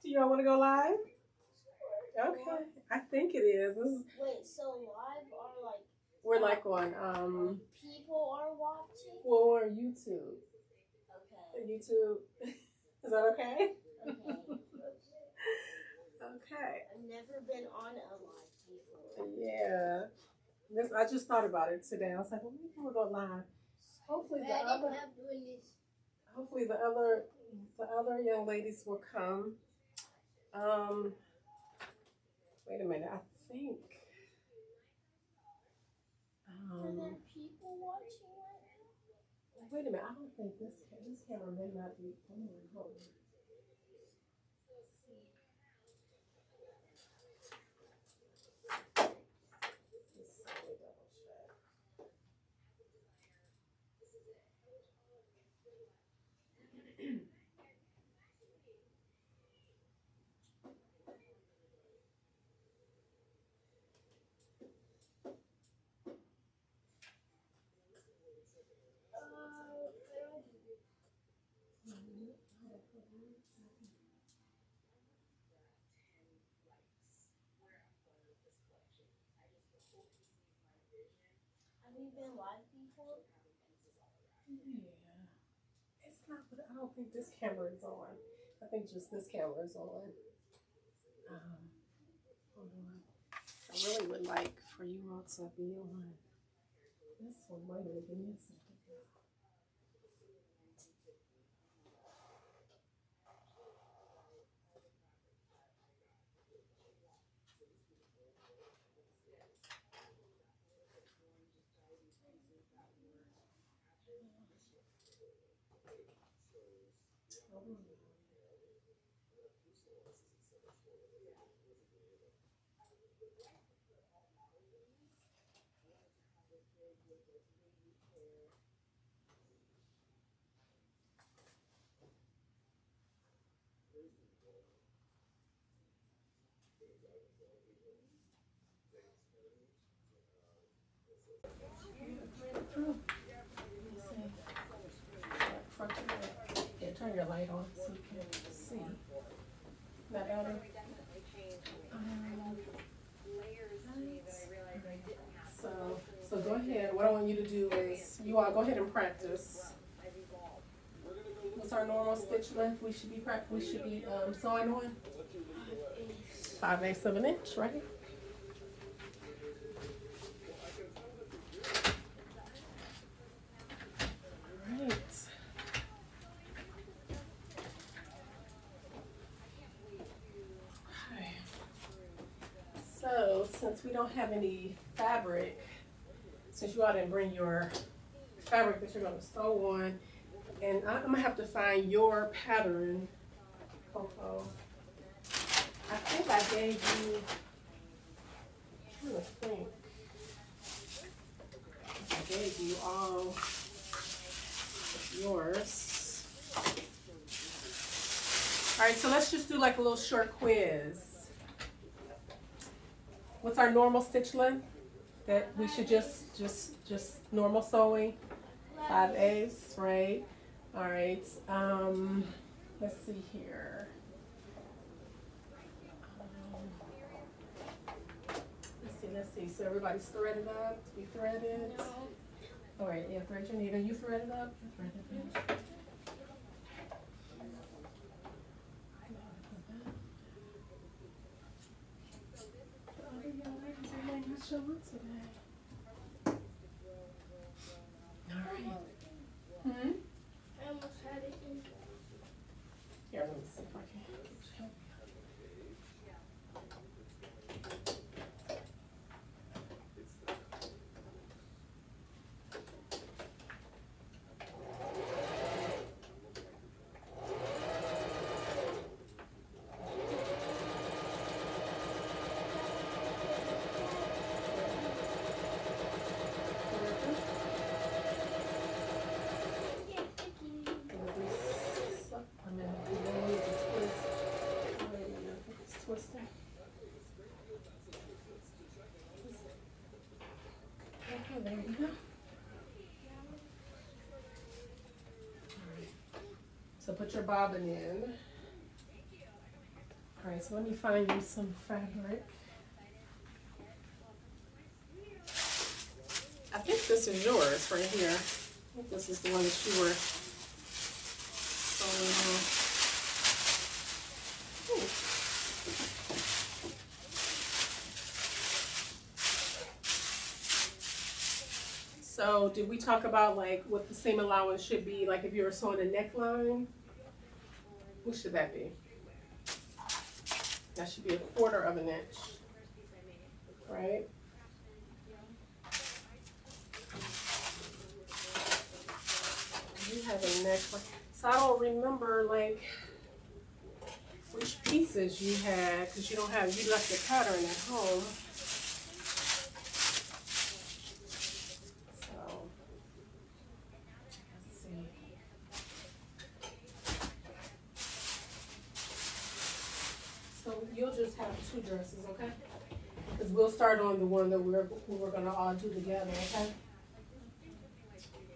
Do y'all want to go live? Okay, I think it is. Wait, so live or like We're like on people are watching? well, we're on YouTube. Okay. YouTube. Is that okay? Okay. Okay. I've never been on a live before. Yeah. I just thought about it today. I was like, well, maybe we'll go live. Hopefully the other young ladies will come. Wait a minute. I think. Are there people watching right now? Wait a minute. I don't think this camera may not be. Hold on. Have you been live before? Yeah. It's not, but I don't think this camera is on. I think just this camera is on. Hold on. I really would like for you all to be on this one. Wait a minute, give me a second. Yeah, turn your light on so you can see. That better? So go ahead. What I want you to do is, you all go ahead and practice. What's our normal stitch length? We should be sewing on 5/8 of an inch, right? Right. Okay. So since we don't have any fabric, since you all didn't bring your fabric that you're going to sew on, and I'm going to have to find your pattern, Coco. I think I gave you, I'm trying to think. I gave you all yours. All right, so let's just do like a little short quiz. What's our normal stitch length? That we should just normal sewing, 5/8, right? All right. Let's see here. Let's see. So everybody's threaded up. We threaded. No. All right. Yeah, thread your needle. You threaded up. You threaded up. Show up today. All right. I almost had it in. Here, let me see if I can help twisting. Okay, there you go. Alright. So put your bobbin in. Alright, so let me find you some fabric. I think this is yours right here. I think this is the one that you were sewing on. Ooh. So did we talk about like what the seam allowance should be, like if you were sewing a neckline? What should that be? That should be 1/4 of an inch, right? You have a neckline. So I don't remember like which pieces you had, because you left the pattern at home. So let's see. So you'll just have 2 dresses, okay? Because we'll start on the one that we're gonna all do together, okay?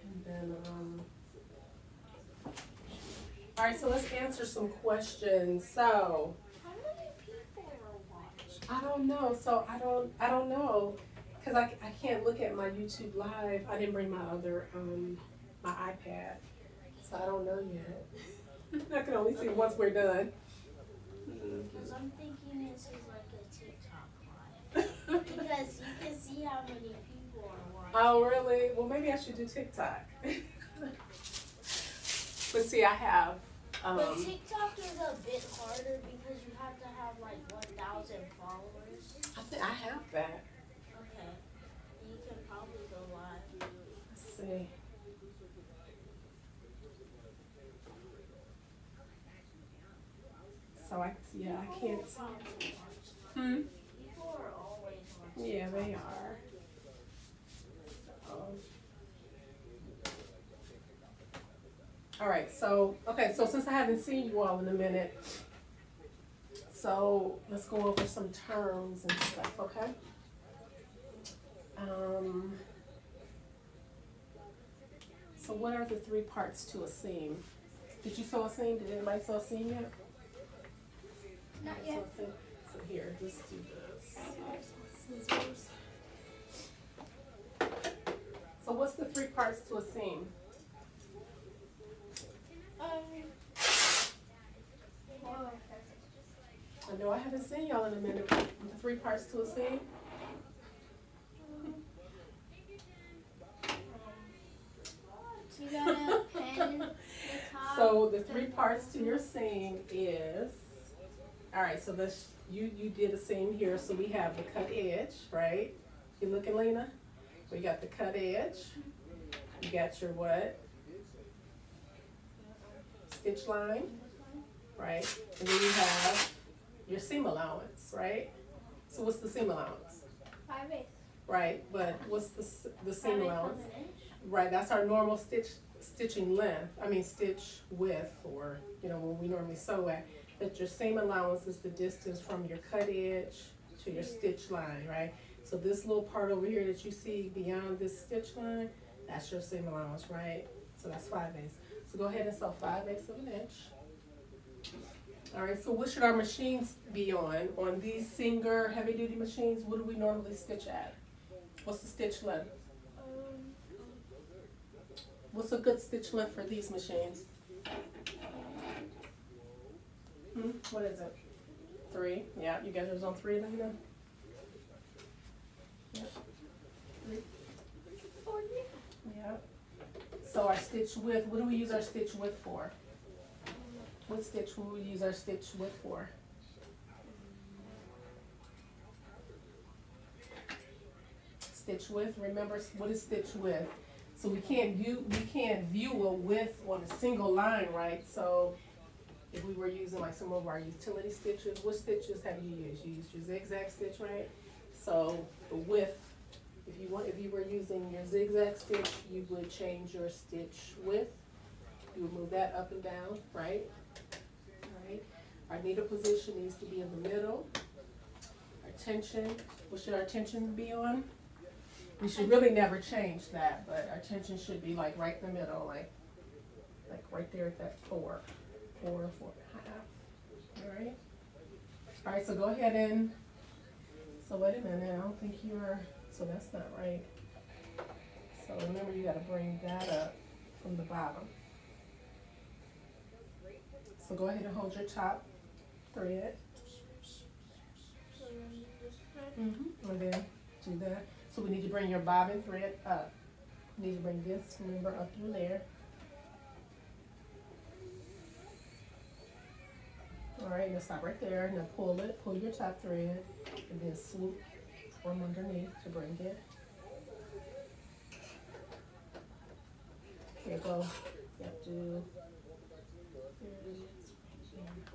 And then all right, so let's answer some questions. So How many people are watching? I don't know. So I don't know, because I can't look at my YouTube live. I didn't bring my other my iPad, so I don't know yet. I can only see once we're done. Because I'm thinking this is like a TikTok live. Because you can see how many people are watching. Oh really? Well, maybe I should do TikTok. But see, I have. But TikTok is a bit harder because you have to have like 1,000 followers. I think I have that. Okay. You can probably go live. Let's see. So I can't see. Hmm. People are always watching. Yeah, they are. So. All right, so since I haven't seen you all in a minute, so let's go over some terms and stuff, okay? So what are the 3 parts to a seam? Did you sew a seam? Did anybody sew a seam yet? Not yet. So here, let's do this. Scissors. So what's the 3 parts to a seam? I know I haven't seen y'all in a minute. The 3 parts to a seam? You got a pen, the top. So the 3 parts to your seam is, all right, so this, you did a seam here, so we have the cut edge, right? You looking, Lena? We got the cut edge. You got your what? Stitch line, right? And then you have your seam allowance, right? So what's the seam allowance? 5/8. Right, but what's the seam 5/8 allowance? of an inch. Right, that's our normal stitching length, stitch width, or, when we normally sew at. But your seam allowance is the distance from your cut edge to your stitch line, right? So this little part over here that you see beyond this stitch line, that's your seam allowance, right? So that's 5/8. So go ahead and sew 5/8 of an inch. All right, so what should our machines be on? On these Singer heavy duty machines, what do we normally stitch at? What's the stitch length? What's a good stitch length for these machines? What is it? 3? Yeah, you got yours on 3 then? Yep. 3. Yeah. So our stitch width, what do we use our stitch width for? What stitch will we use our stitch width for? Stitch width, remember what is stitch width? So we can't view a width on a single line, right? So if we were using like some of our utility stitches, what stitches have you used? You used your zigzag stitch, right? So the width, if you were using your zigzag stitch, you would change your stitch width. You would move that up and down, right? All right. Our needle position needs to be in the middle. Our tension, what should our tension be on? We should really never change that, but our tension should be like right in the middle, like right there at that 4 to 4.5. All right. Alright, so go ahead and, so wait a minute, I don't think you're, so that's not right. So remember, you gotta bring that up from the bottom. So go ahead and hold your top thread. And then do that. So we need to bring your bobbin thread up. You need to bring this, remember, up through there. Alright, now stop right there. Now pull it, pull your top thread, and then swoop from underneath to bring it. Here you go. You have to, there it is.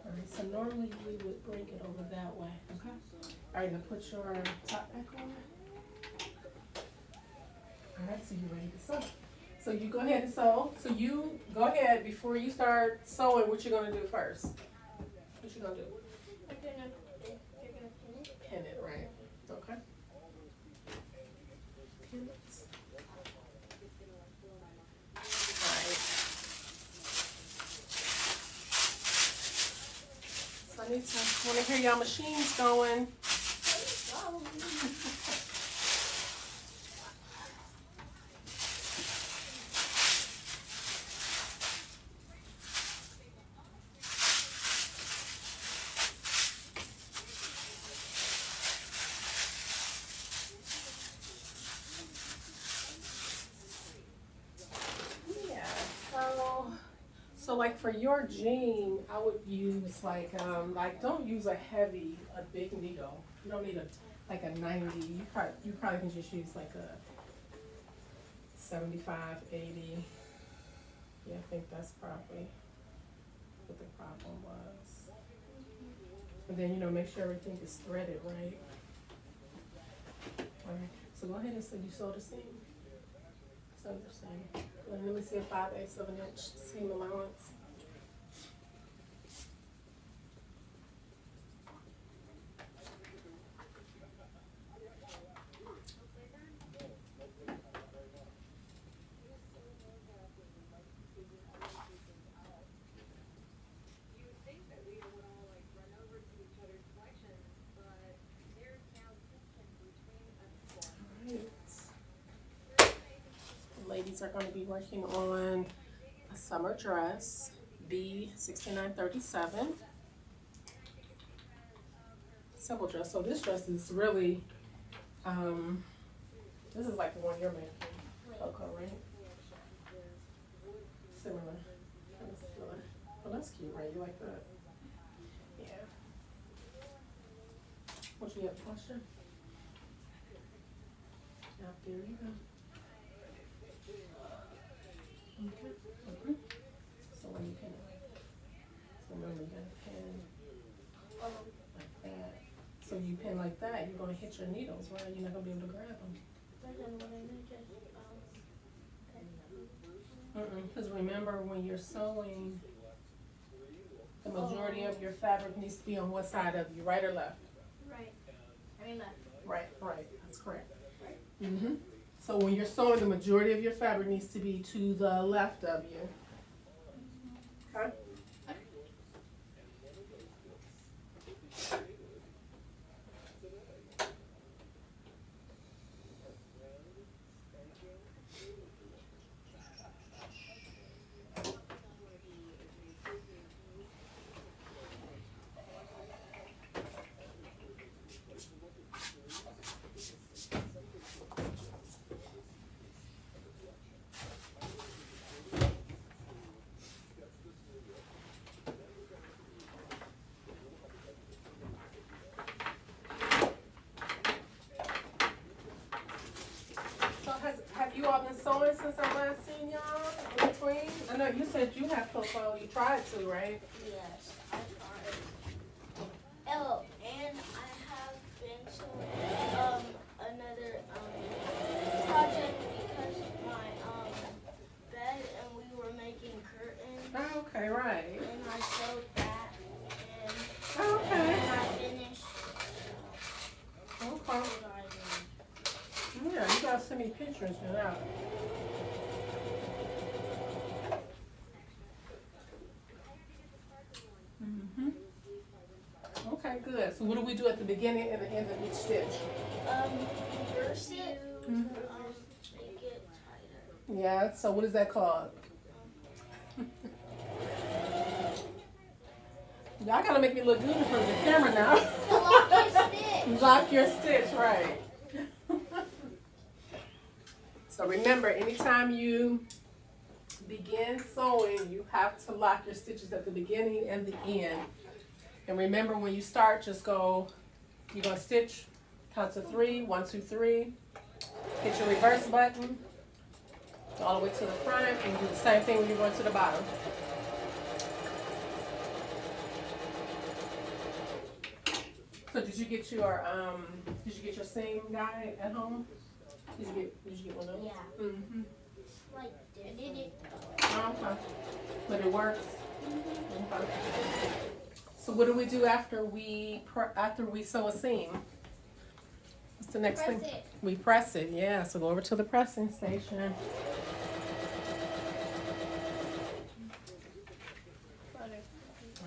Alright, so normally we would bring it over that way, okay? Alright, now put your top back on. Alright, so you're ready to sew. So you go ahead and sew. So you go ahead, before you start sewing, what you're gonna do first? What you gonna do? You're gonna pin it? Pin it, right? Okay. Pin it. Alright. So I wanna hear y'all machines going. So like for your jean, I would use like don't use a big needle. You don't need a 90. You probably can just use like a 75, 80. Yeah, I think that's probably what the problem was. And then make sure everything is threaded right. Alright, so go ahead and you sew the seam. Sew the seam. Let me see a 5/8 of an inch seam allowance. Ladies are going to be working on a summer dress, B6937. Simple dress. So this dress is really, this is like the one you're making. Coco, right? Similar. Oh, that's cute, right? You like that? Yeah. What you have, posture? Out there you go. Okay. So when you pin it, so remember you gotta pin like that. So you pin like that, you're gonna hit your needles, right? You're not gonna be able to grab them. Because remember, when you're sewing, the majority of your fabric needs to be on what side of you, right or left? Right. I mean left. Right. That's correct. Right. So when you're sewing, the majority of your fabric needs to be to the left of you. Okay? Have you all been sewing since I last seen y'all in between? I know you said you have Coco. You tried to, right? Yes, I tried. Oh, and I have been sewing another project because my bed and we were making curtains. Oh, okay, right. And I sewed that and, okay. And I finished. Okay. Yeah, you gotta send me pictures of that. Okay, good. good. So what do we do at the beginning and the end of each stitch? Reverse it to make it tighter. Yeah, so what is that called? Y'all gotta make me look good in front of the camera now. Lock your stitch. Lock your stitch, right. So remember, anytime you begin sewing, you have to lock your stitches at the beginning and the end. And remember, when you start, just go, you're gonna stitch, count to 3, 1, 2, 3. Hit your reverse button, go all the way to the front, and do the same thing when you're going to the bottom. So did you get your seam guide at home? Did you get one of those? Yeah. Mm-hmm. Like this. I did it. Okay. But it works. Okay. So what do we do after we sew a seam? What's the next thing? Press it. We press it. Yeah. So go over to the pressing station. All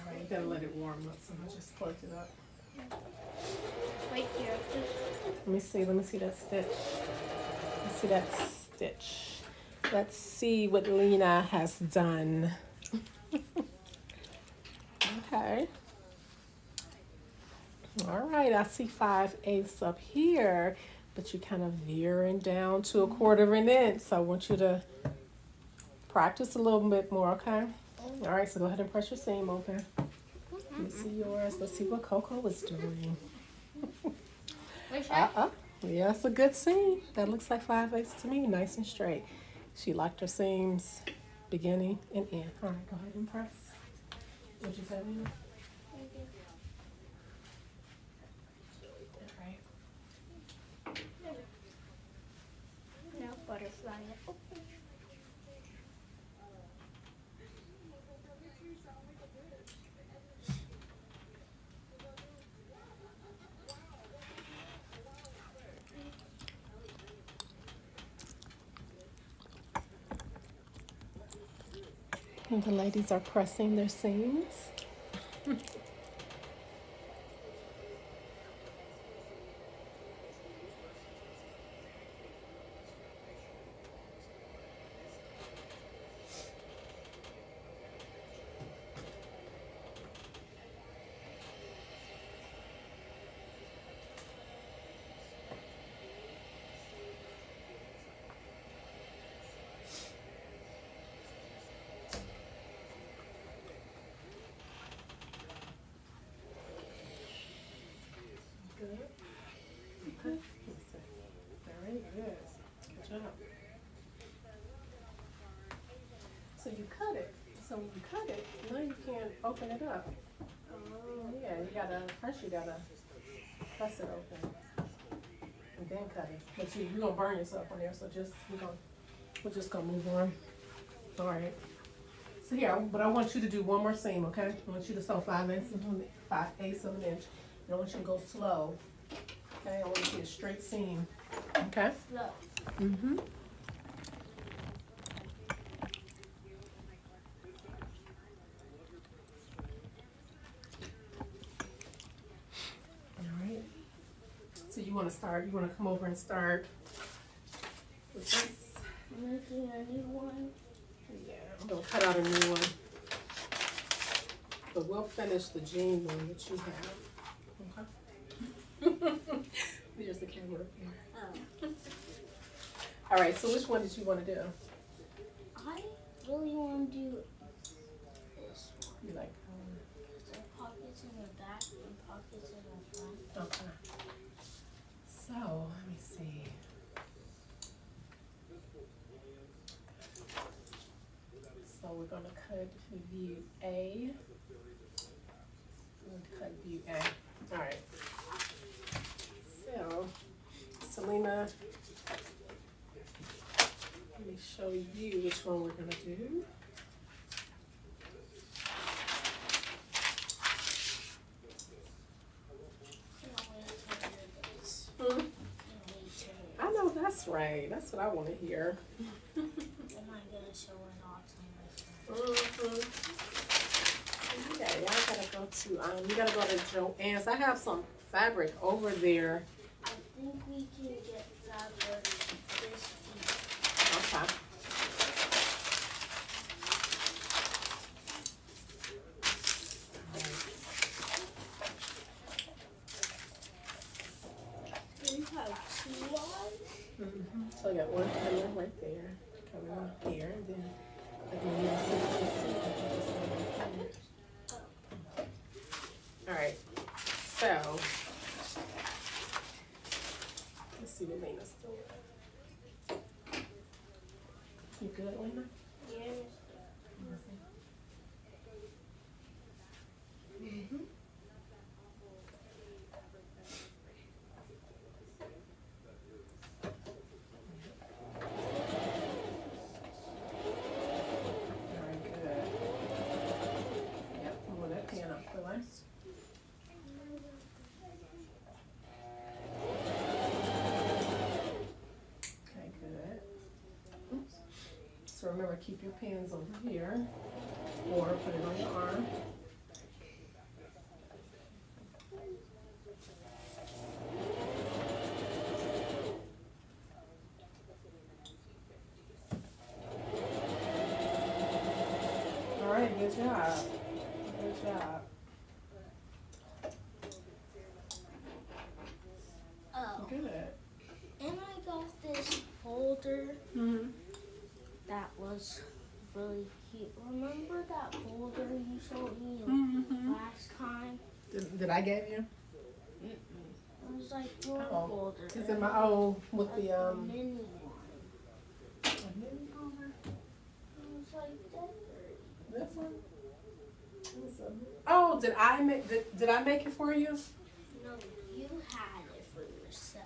right. You gotta let it warm up. So I just plugged it up. Right here. Let me see that stitch. Let's see that stitch. Let's see what Lena has done. Okay. All right, I see 5/8 up here, but you're kind of veering down to 1/4 of an inch. So I want you to practice a little bit more, okay? All right, so go ahead and press your seam open. Let me see yours. Let's see what Coco was doing. Yeah, it's a good seam. That looks like 5/8 to me, nice and straight. She locked her seams beginning and end. All right, go ahead and press. What'd you say, Lena? All right. Now butterfly it open. And the ladies are pressing their seams. Good. Okay. Very good. Good job. So you cut it. So when you cut it, now you can open it up. Yeah, first you gotta press it open and then cut it. But you're gonna burn yourself on there, so we're just gonna move on. All right. So here, but I want you to do one more seam, okay? I want you to sew 5/8 of an inch. And I want you to go slow. Okay, I want you to see a straight seam. Okay? Slow. Mm-hmm. All right. So you want to come over and start with this. Making a new one. Yeah, I'm going to cut out a new one. But we'll finish the jean one that you have. Okay? There's the camera up there. Oh. All right, so which one did you want to do? I really want to do this one. You like There are pockets in the back and pockets in the front. okay. So, let me see. So we're going to cut view A. We're going to cut view A. All right. So, Selena, let me show you which one we're going to do. I know that's right. That's what I want to hear. I'm not going to show it all to my friends. Yeah, y'all gotta go to, you gotta go to Joann's. I have some fabric over there. I think we can get fabric this week. Okay. We have 2 on. So I got one color right there, coming on here, and then I can use it. All right, so let's see what Lena's doing. You good, Lena? Yes. Mm-hmm. Very good. Yep, move that pan up the way. Okay, good. Oops. So remember, keep your pans over here, or put it on your arm. All right, good job. Good job. Oh, Good. and I got this folder Mm-hmm. that was really cute. Remember that folder you showed me Mm-hmm. last time? Did I give you? It was like your Oh, folder. it's in my with the a mini one. a mini folder. It was like decorated. This one. Oh, did I make it for you? No, you had it for yourself.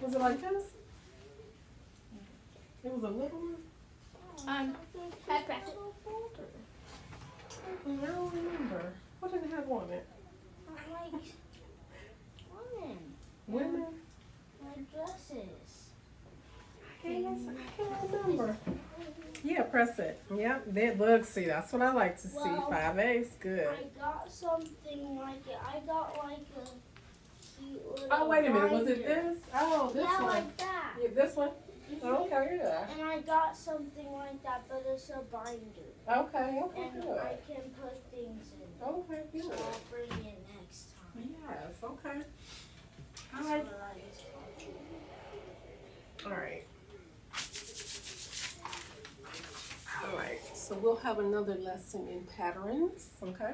Was it like this? It was a little one. Backpack. Folder. I don't remember. What did it have on it? Like Women. my dresses. I can't remember. Yeah, press it. Yep, that looks. See, that's what I like to see. Well, 5/8, good. I got something like it. I got like a cute little Oh, wait a minute. Was it binder. this? Oh, this Yeah, one. like that. Yeah, this one. Okay, yeah. And I got something like that, but it's a binder. Okay, And good. I can put things in. Okay, So good. I'll bring it next time. Yes, okay. All That's right. what I was talking All right. All right, so we'll have another lesson in patterns, okay?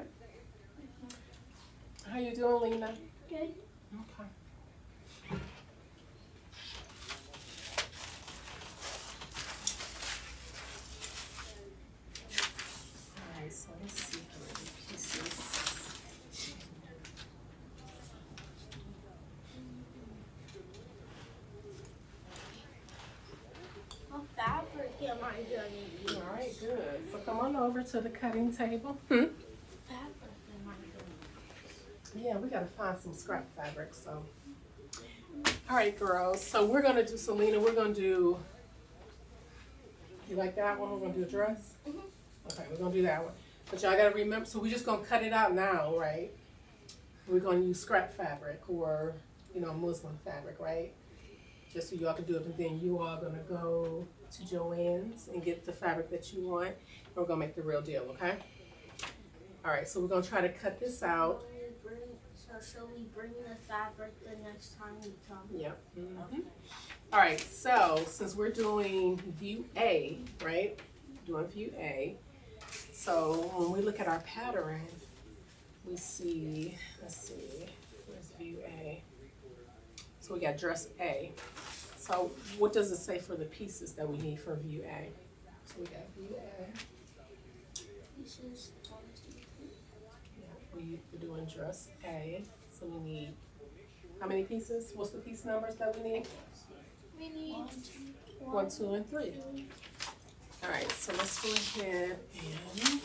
How you doing, Lena? Good. Okay. All right, so let's see how many pieces. What fabric am I gonna use? All right, good. So come on over to the cutting table. Fabric am I gonna use? Yeah, we gotta find some scrap fabric, so. All right, girls, so we're gonna do, Selena, we're gonna do, you like that one? We're gonna do a dress? Okay, we're gonna do that one. But y'all gotta remember, so we're just gonna cut it out now, right? We're gonna use scrap fabric or, muslin fabric, right? Just so y'all can do it, and then you are gonna go to Joann's and get the fabric that you want. And we're gonna make the real deal, okay? All right, so we're gonna try to cut this out. Shall we bring the fabric the next time we come? Yep. Mhm. All right, so since we're doing view A, right? Doing view A. So when we look at our pattern, we see, let's see, where's view A? So we got dress A. So what does it say for the pieces that we need for view A? So we got view A. Pieces 1, 2, 3. Yeah, we're doing dress A. So we need, how many pieces? What's the piece numbers that we need? We need 1, 2, and 3. All right, so let's go ahead and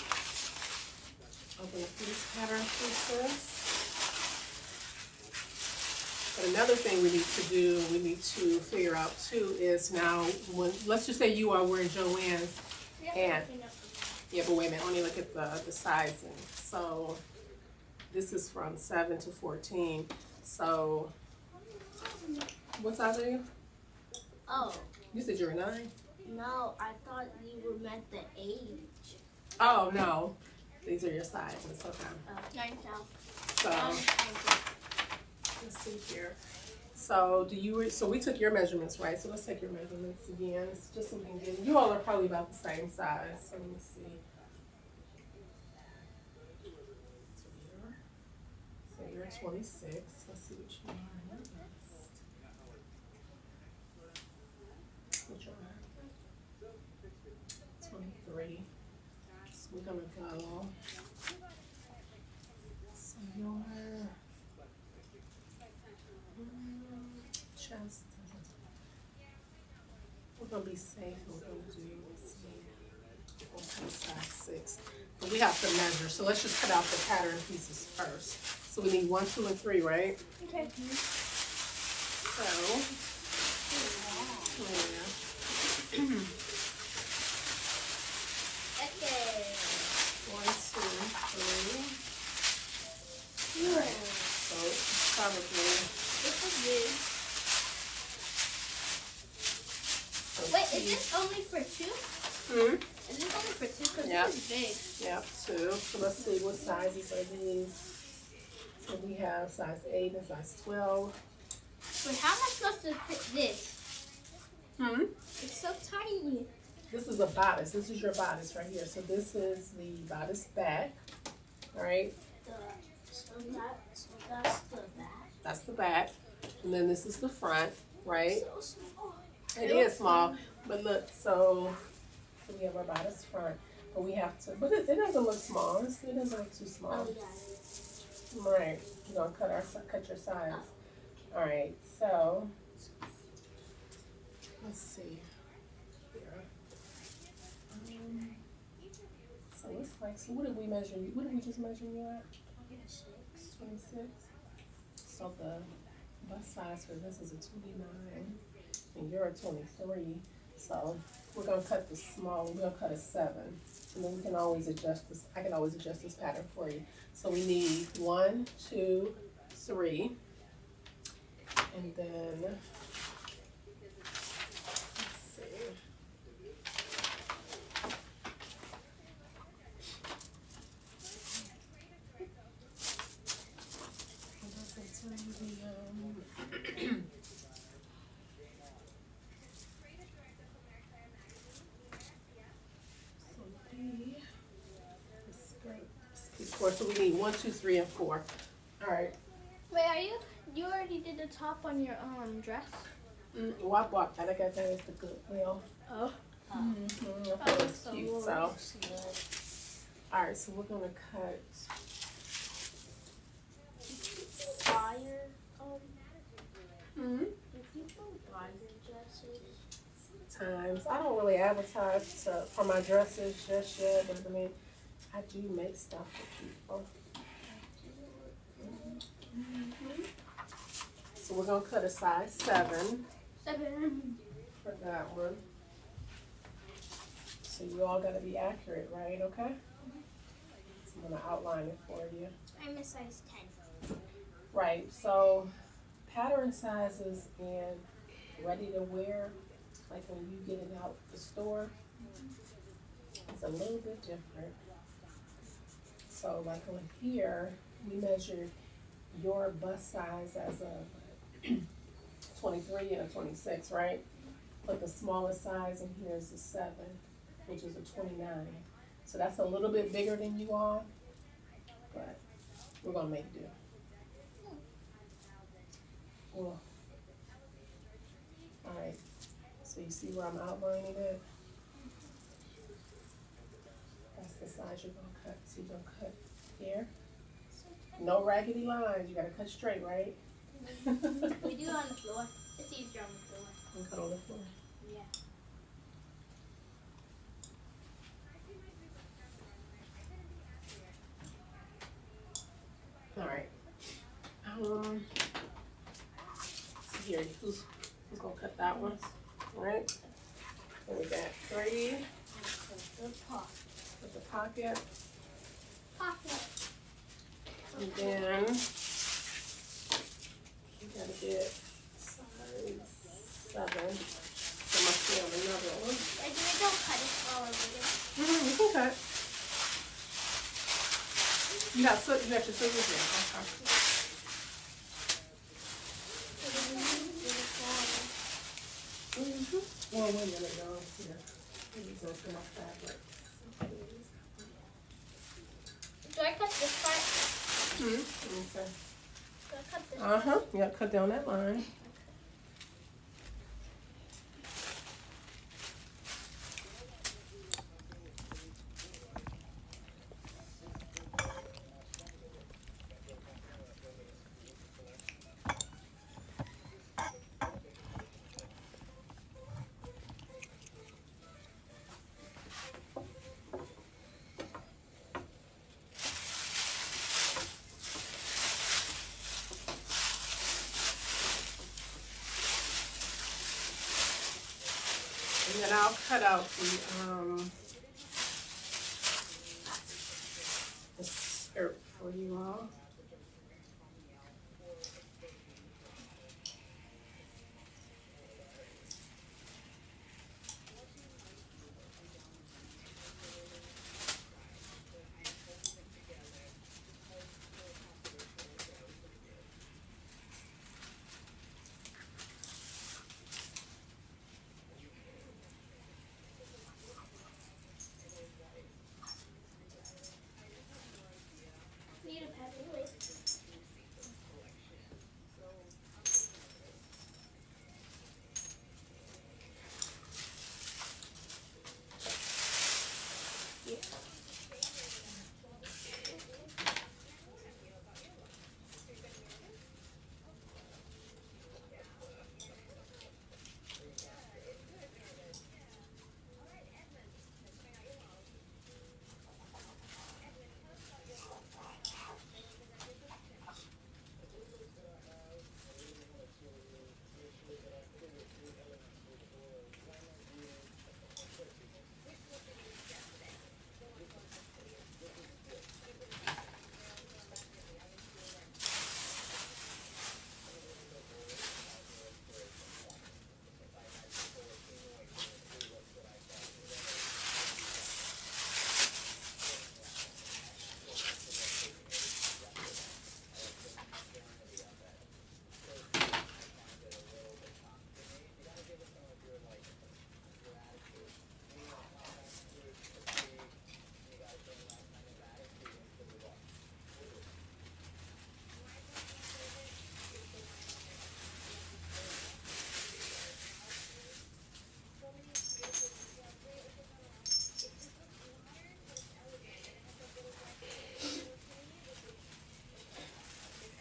open up these pattern pieces. But another thing we need to do, we need to figure out too, is now when, let's just say you are wearing Joann's, and Yeah, but wait a minute, let me look at the sizing. So this is from 7 to 14. So what size are you? Oh. You said you're a 9? No, I thought you were meant the age. Oh no. These are your sizes, okay. So let's see here. So so we took your measurements, right? So let's take your measurements again. It's just so we can get, you all are probably about the same size. So let me see. So you're 26. Let's see what you are. What you are? 23. So we're gonna go. So your chest. We're gonna be safe. We're gonna do, let's see, we'll cut size 6. But we have to measure, so let's just cut out the pattern pieces first. So we need 1, 2, and 3, right? Okay. So, yeah. Okay. 1, 2, 3. Yeah. So probably. This is good. Wait, is this only for 2? Hmm? Is this only for 2? Because Yep. this is big. Yep, 2. So let's see, what sizes are these? So we have size 8 and size 12. Wait, how am I supposed to fit this? It's so tiny. This is a bodice. This is your bodice right here. So this is the bodice back. All right. So that's the back. That's the back. And then this is the front, right? So small. It is small. But look, so we have our bodice front. But we have to, but it doesn't look small. It doesn't look too small. Oh, yeah. Right. You're going to cut your size. All right. So let's see. So it's like, so what did we measure you? What did we just measure you at? 26. So the bust size for this is a 29, and you're a 23. So we're gonna cut the small. We're gonna cut a 7, and then we can always adjust this. I can always adjust this pattern for you. So we need 1, 2, 3, and then let's see. So we need 1, 2, 3, and 4. All right. Wait, you already did the top on your dress? Wop wop. I got that as the Goodwill. Oh. I thought it was cute. So. All right. So we're gonna cut. Fire. Mm-hmm. Do people buy their dresses? Times. I don't really advertise for my dresses just yet, but I mean, I do make stuff for people. Mm-hmm. So we're gonna cut a size 7. 7. For that one. So you all gotta be accurate, right? Okay. So I'm gonna outline it for you. I'm a size 10. Right. So pattern sizes and ready to wear, like when you get it out the store, it's a little bit different. So like on here, we measured your bust size as a 23 and a 26, right? But the smallest size in here is a 7, which is a 29. So that's a little bit bigger than you all, but we're gonna make do. Well, all right. So you see where I'm outlining it? That's the size you're gonna cut. So you're gonna cut here. No raggedy lines. You gotta cut straight, right? We do it on the floor. It's easier on the floor. And cut on the floor. Yeah. All right. So here, who's gonna cut that one? All right. So we got 3. with the pocket. Pocket. And then you gotta get size 7. There must be on another one. Like, we don't cut it while we're reading. You can cut. You got your scissors in. Okay. Well, wait a minute, y'all. Here. These are for my fabric. Do I cut this part? Okay. Do I cut this part? Yeah, cut down that line. And then I'll cut out the skirt for you all. Need a paperweight. Yeah.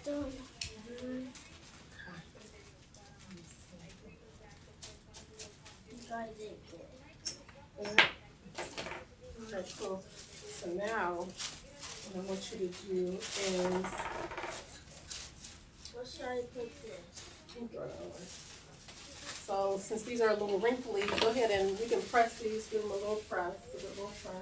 Done. You guys did good. Okay, cool. So now, what I want you to do is, What should I put this? so since these are a little wrinkly, go ahead and you can press these, give them a little press, Okay.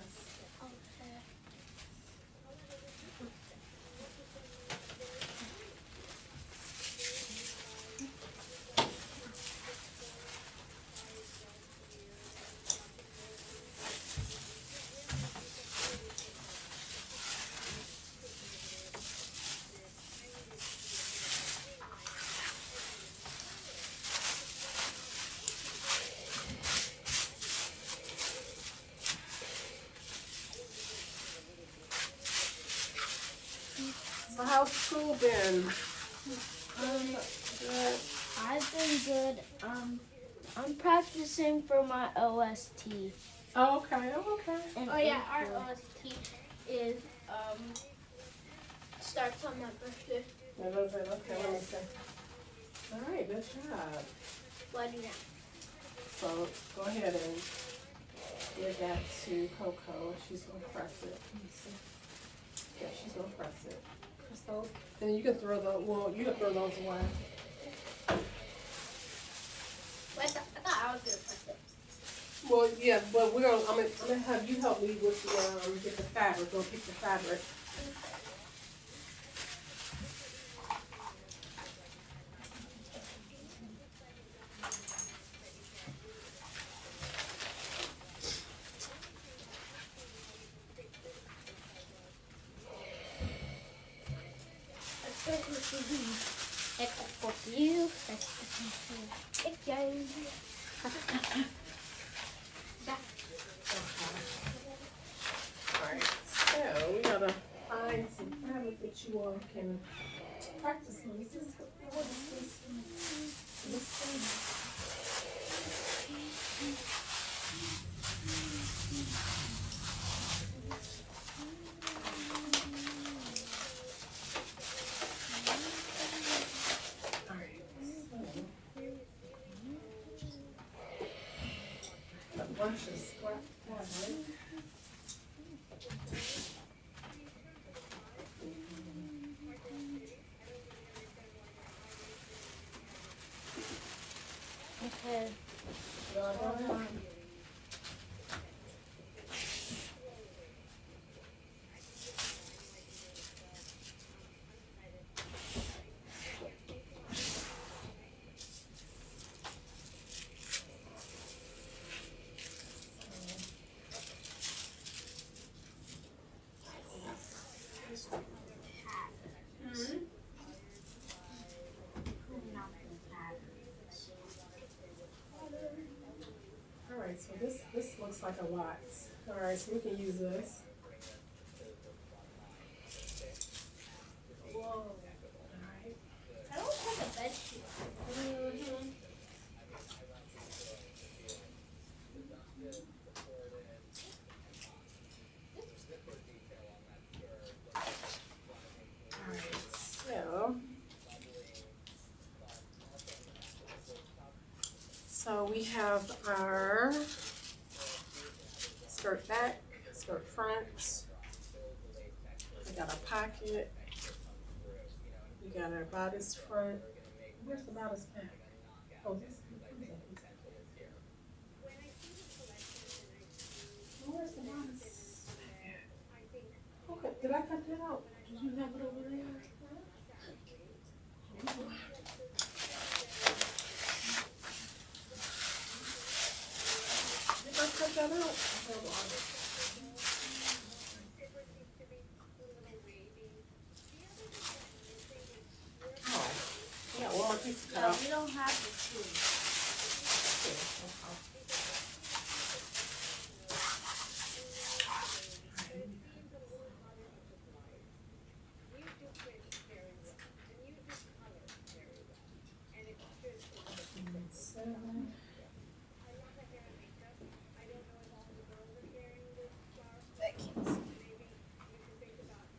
So how's school been? Good. I've been good. I'm practicing for my OST. Oh, okay, And our OST is starts on my birthday. That does it, okay, let me see. All right, good job. What now? So go ahead and give that to Coco. She's gonna press it. Let me see. Yeah, she's gonna press it. Press those. And you can throw you can throw those away. I thought I was gonna press it. Well, yeah, but I'm gonna have you help me with the, get the fabric, go pick the fabric. Except for you. Okay. Alright, so we gotta find some fabric that you all can practice on. What is this? This thing? Alright, so a bunch of scrap fabric. Okay. Alright, so this looks like a lot. Alright, so we can use this. Whoa. Alright. I don't have a bed sheet. Alright, so we have our skirt back, skirt front. We got our pocket. We got our bodice front. Where's the bodice back? Oh, this. Where's the bodice back? Okay, did I cut that out? Did you have it over there? Did I cut that out? Hold on. Oh, yeah, one more piece to cut No, out. we don't have the shoes.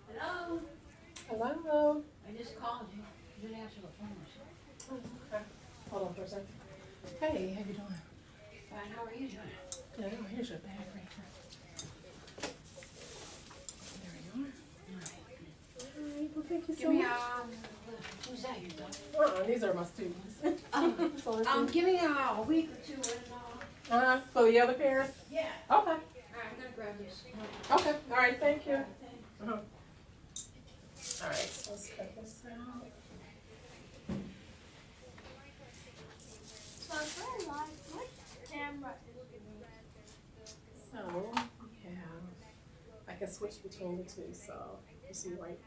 Hello? Hello. I just called you. You didn't answer the phone or something. Oh, okay. Hold on for a second. Hey, how you doing? Fine, how are you doing? Good. Oh, here's your bag right here. There you are. All right. Well, thank you so Give me, much. who's that you got? These are my students. So let's see. Give me a week or two and, For the other parents? yeah. Okay. Alright, I'm gonna grab this. Okay. All right. Thank you. Uh-huh. All right. So let's cut this out. So it's very live. What camera is So we have. I can switch between the two. So you see right.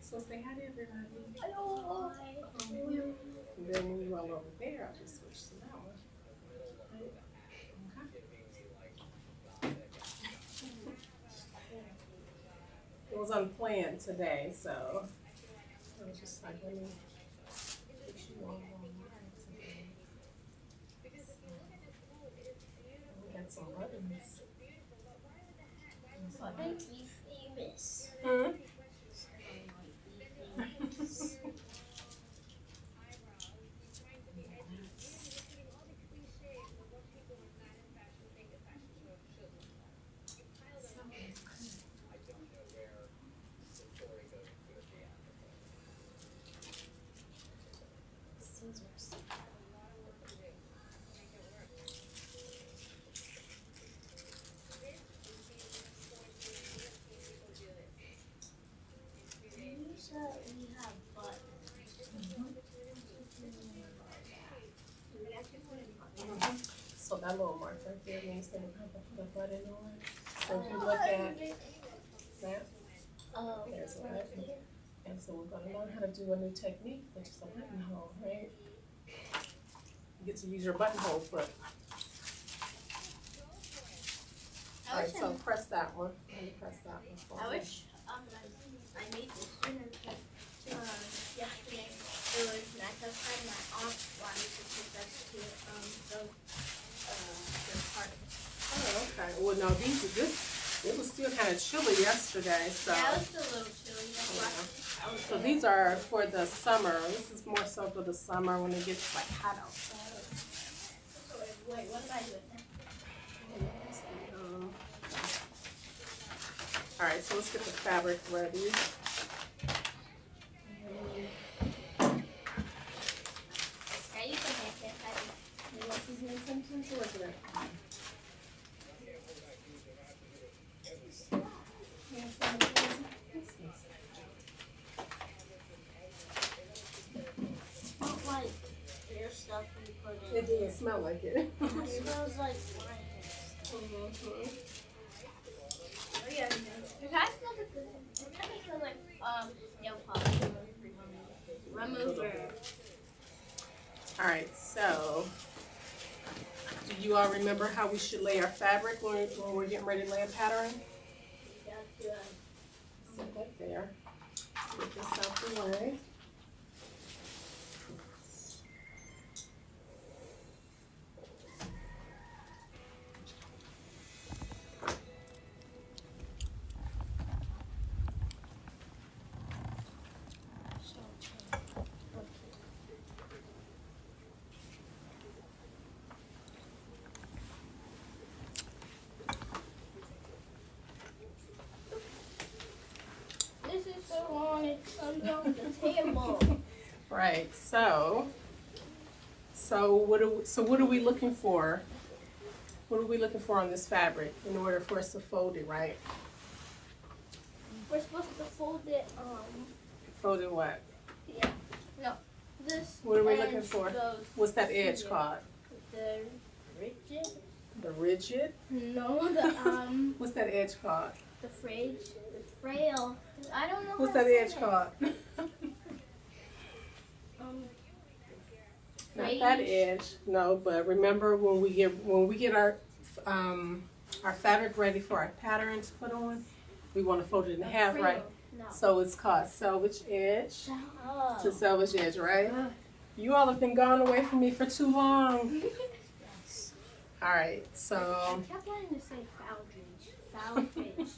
So say hi to everybody. Hello. And then when you roll over there, I'll just switch to that one. Okay. It was unplanned today, so I was just like, let me put you on online today. We got some buttons. Make me famous. Hmm? Scissors. little mark right there means they don't have to put a button on. So if you look at that, there's a button. And so we're gonna learn how to do a new technique, which is a buttonhole, right? You get to use your buttonhole foot. Alright, so press that one. Let me press that one for I me. wish I made this sooner because yesterday it was nice outside and my aunt wanted to take us to the park. Oh, okay. Well, no, it was still kind of chilly yesterday, so. Yeah, it was a little chilly. That's why. So these are for the summer. This is more so for the summer when it gets like hot outside. Wait, what am I doing? All right, so let's get the fabric ready. Now you can make it. You want these in something? So what's it? Not like your stuff we put in. It doesn't smell like it. It smells like slime. Oh yeah, it kind of smells like it kind of smells like nail polish remover. All right, so do you all remember how we should lay our fabric when we're getting ready to lay a pattern? Set that there. Get this out the way. This is so long, it comes on the table. Right. So what are we looking for? What are we looking for on this fabric in order for us to fold it right? We're supposed to fold it, Fold it what? yeah, no, this What are we edge looking for? goes What's that edge here. called? The rigid? The rigid? No, the, What's that edge called? the frayed, the frail. I don't know What's how that to edge say called? it. Not that edge. No, but remember when we get our fabric ready for our pattern to put on, we want to fold it in half, right? No. So it's called selvage edge. Oh. To selvage edge, right? You all have been gone away from me for too long. Yes. All right, I so kept wanting to say foulage.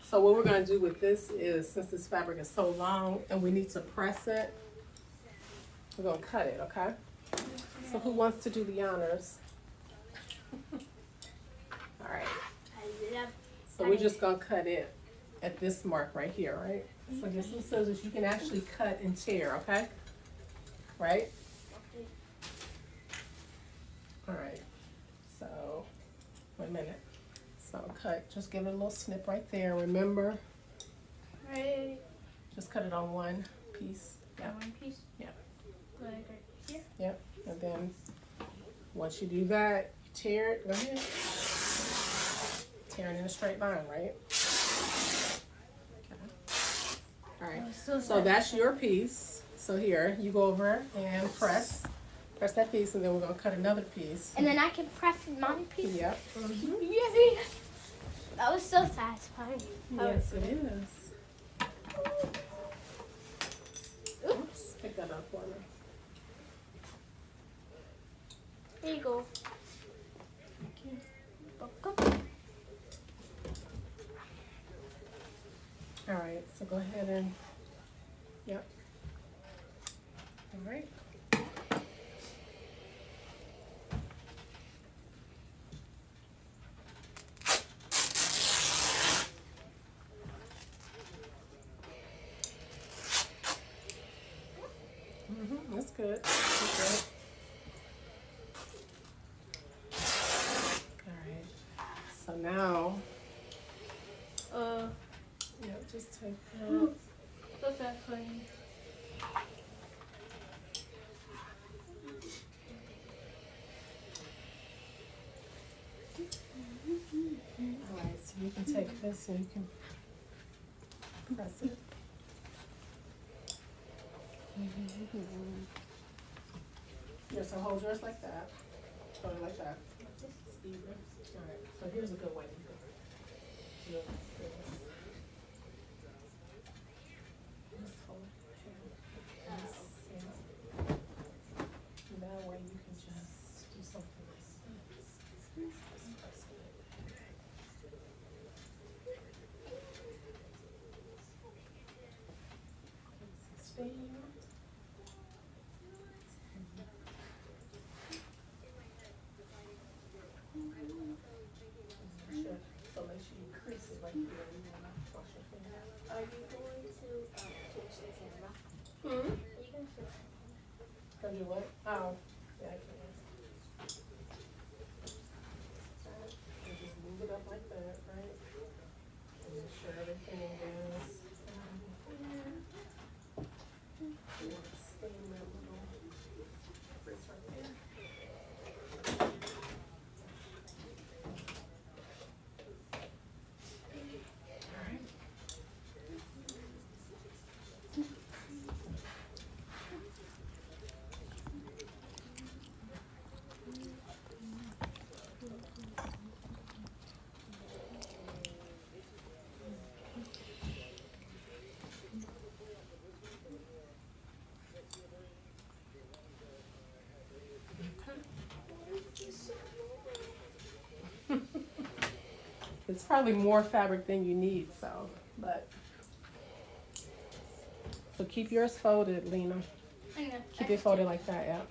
so what we're gonna do with this is, since this fabric is so long and we need to press it, we're gonna cut it, okay? So who wants to do the honors? All right. I love. So we're just gonna cut it at this mark right here, right? So get some scissors. You can actually cut and tear, okay? Right? All right. So, wait a minute. So cut. Just give it a little snip right there. Remember, Right. just cut it on one piece. Yeah. One piece. Yeah. Like right here. Yep. And then once you do that, you tear it. Go ahead. Tear it in a straight line, right? All right, so that's your piece. So here, you go over and press that piece, and then we're gonna cut another piece. And then I can press my piece. Yep. Yay! That was so satisfying. Yes, it is. Oops, pick that up for me. Here you go. Thank you. Welcome. All right, so go ahead and, yep. All right. That's good. That's good. All right. So now, yeah, just take that. What's that funny? take this and you can press it. Yeah, so hold yours like that. Hold it like that. Even. Alright, so here's a good way to do it. Like this. Just fold it. This, yeah. That way you can just do something like this. Just press it. Steam. So make sure you crease it right here. You wanna wash your finger. Are you going to switch the camera? Hmm? Are you going to switch the camera? Gonna do what? Oh, yeah, I can. And just move it up like that, right? And make sure everything is here. You want to steam that little grease right there. Alright. It's probably more fabric than you need, so, but. So keep yours folded, Lena. I know. Keep it folded like that, yeah.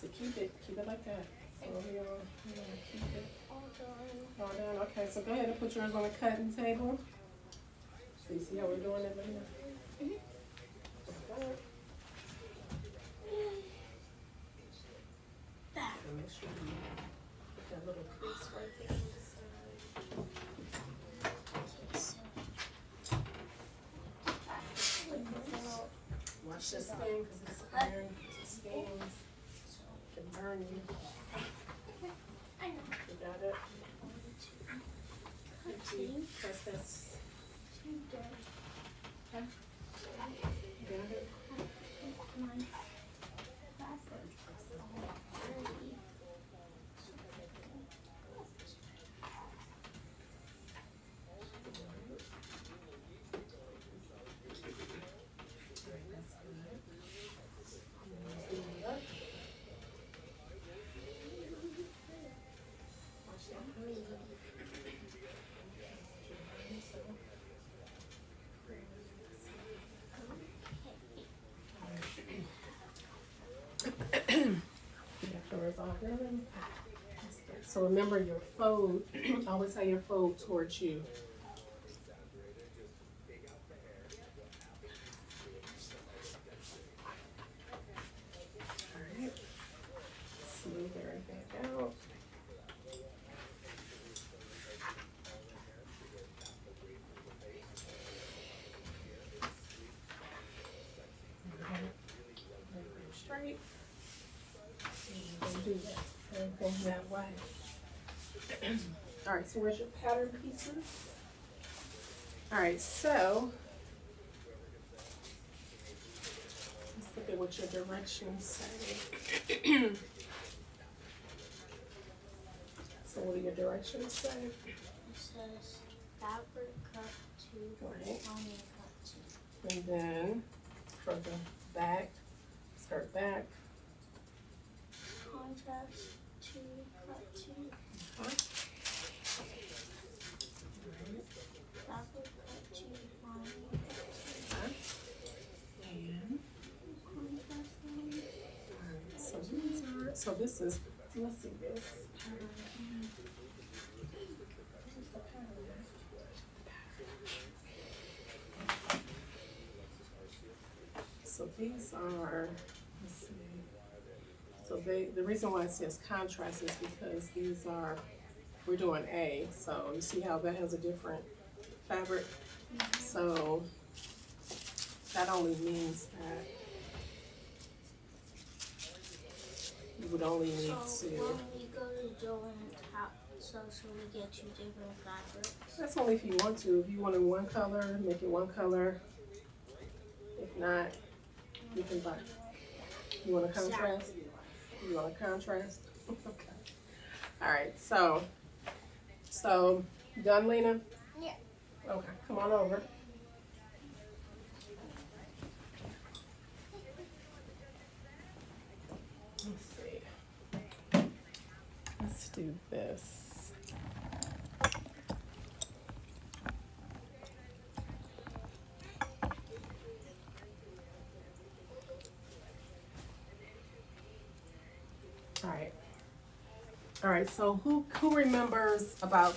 So keep it like that. So we're gonna keep it all down. Okay, so go ahead and put yours on the cutting table. So you see how we're doing it, Lena? And make sure you put that little crease right there on the side. Watch this thing because it's iron, it stains, can burn you. I know. You got it? Press this. You got it? So remember your fold, always have your fold towards you. Alright. Smooth everything out. Straight. Do that. Everything that way. All right, so where's your pattern pieces? All right, so let's look at what your directions say. So what do your directions say? It says fabric cut to Right. lining cut to. And then for the back, skirt back. Contrast to cut to. Fabric cut to line so this is, let's see this. So these are, let's see. So the reason why it says contrast is because these are, we're doing A. So you see how that has a different fabric? So that only means that you would only need So to. when we go to doing should we get 2 different fabrics? That's only if you want to. If you wanted one color, make it one color. If not, you can buy. You want a contrast? You want a contrast? Okay. All right. So done, Lena? Yeah. Okay. Come on over. Let's see. Let's do this. All right, so who remembers about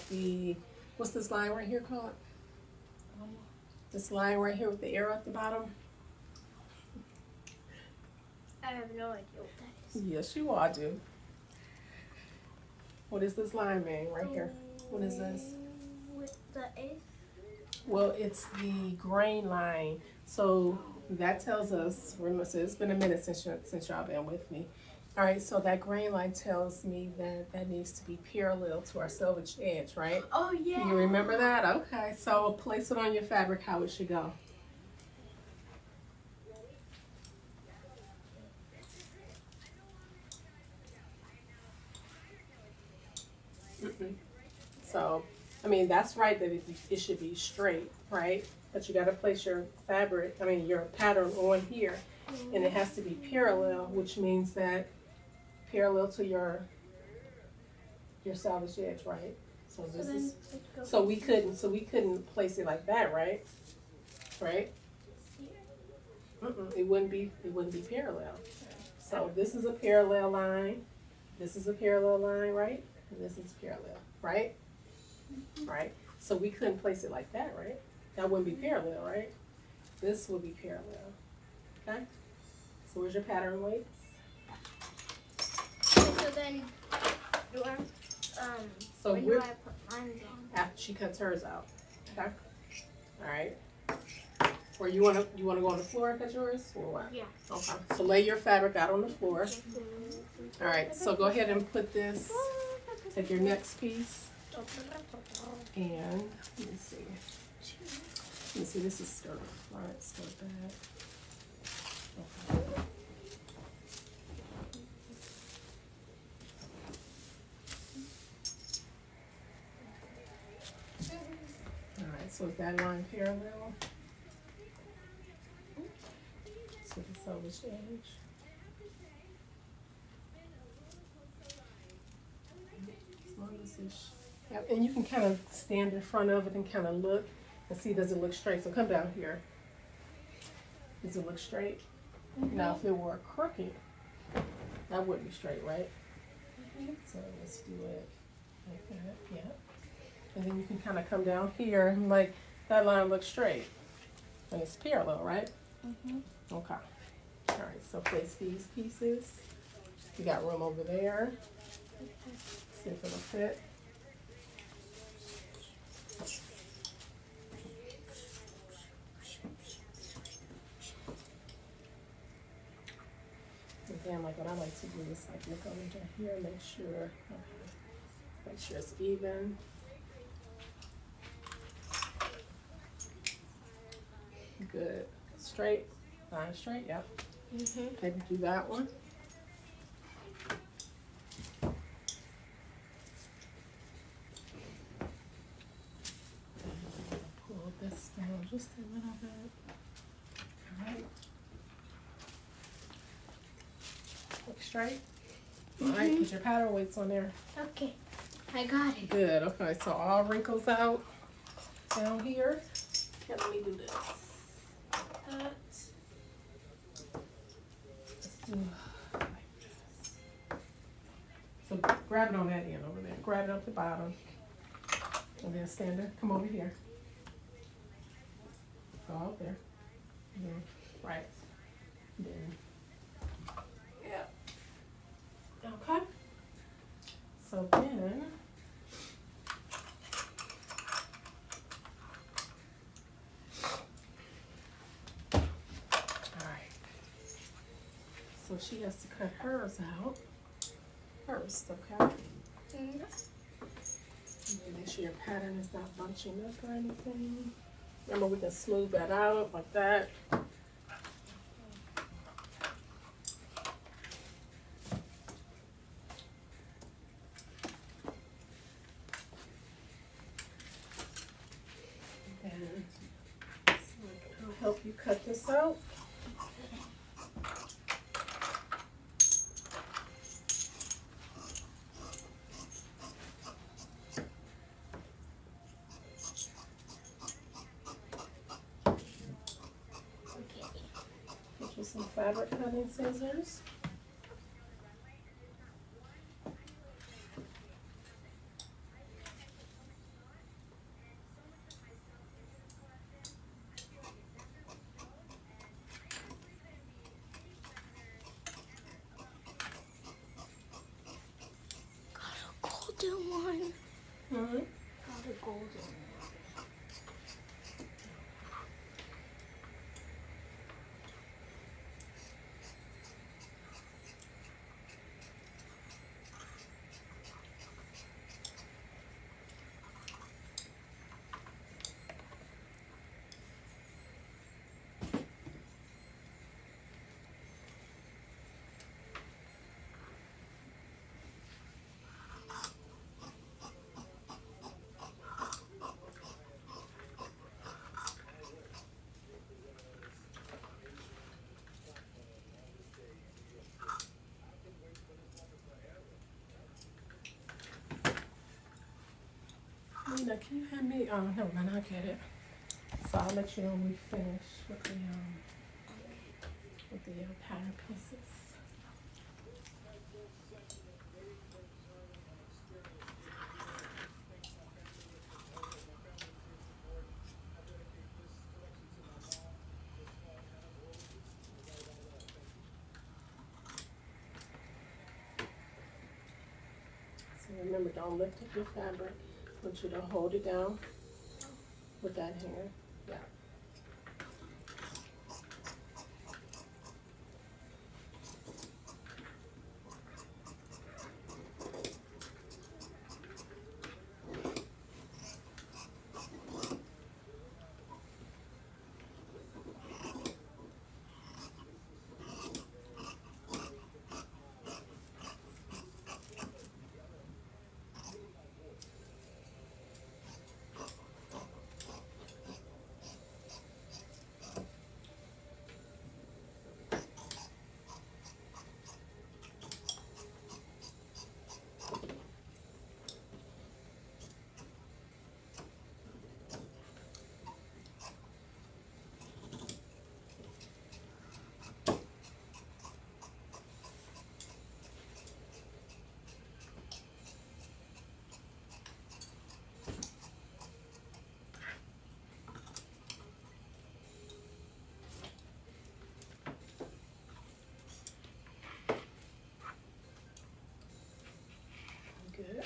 what's this line right here called? This line right here with the arrow at the bottom? I have no idea what that is. Yes, you all do. What does this line mean right here? What is this? With the A? Well, it's the grain line. So that tells us, remember, so it's been a minute since y'all been with me. All right, so that grain line tells me that needs to be parallel to our selvage edge, right? Oh, yeah. You remember that? Okay, so place it on your fabric how it should go. So, I mean, that's right that it should be straight, right? But you got to place your fabric, your pattern on here, and it has to be parallel, which means that parallel to your selvage edge, right? So this is, so we couldn't place it like that, right? Right? It wouldn't be parallel. So this is a parallel line. This is a parallel line, right? And this is parallel, right? Right? So we couldn't place it like that, right? That wouldn't be parallel, right? This would be parallel. Okay? So where's your pattern weights? So then, So when do I put mine on? After she cuts hers out. Okay? Alright. Or you wanna go on the floor and cut yours? Or what? Yeah. Okay. So lay your fabric out on the floor. Alright, so go ahead and put this, take your next piece, and let me see. This is skirt front, skirt back. Okay. Alright, so is that line parallel to the selvage edge? As long as it's, yeah, and you can kind of stand in front of it and kind of look and see, does it look straight? So come down here. Does it look straight? Now if it were crooked, that wouldn't be straight, right? So let's do it like that, yeah. And then you can kind of come down here and like, that line looks straight. And it's parallel, right? Okay. All right, so place these pieces. You got room over there. See if it'll fit. Again, like what I like to do is like look over here, make sure it's even. Good. Straight. Line straight, yep. Maybe do that one. Pull this down just a little bit. Alright. Look straight. Alright, put your pattern weights on there. Okay, I got it. Good, okay, so all wrinkles out down here. Okay, let me do this. Let's do like this. grab it on that end over there. Grab it up the bottom. And then stand there. Come over here. Go out there. And then, right. Then, yeah. Okay. So then, alright. So she has to cut hers out first, okay? Mm-hmm. Make sure your pattern is not bunching up or anything. Remember, we can smooth that out like that. And so I'll help you cut this out. Get you some fabric cutting scissors. Golden one. Mm-hmm. Got a golden one. Nina, can you hand me? Oh, no, man, I'll get it. So I'll let you know when we finish with the pattern pieces. So remember, don't lift up your fabric. I want you to hold it down with that hand. Yeah. Good.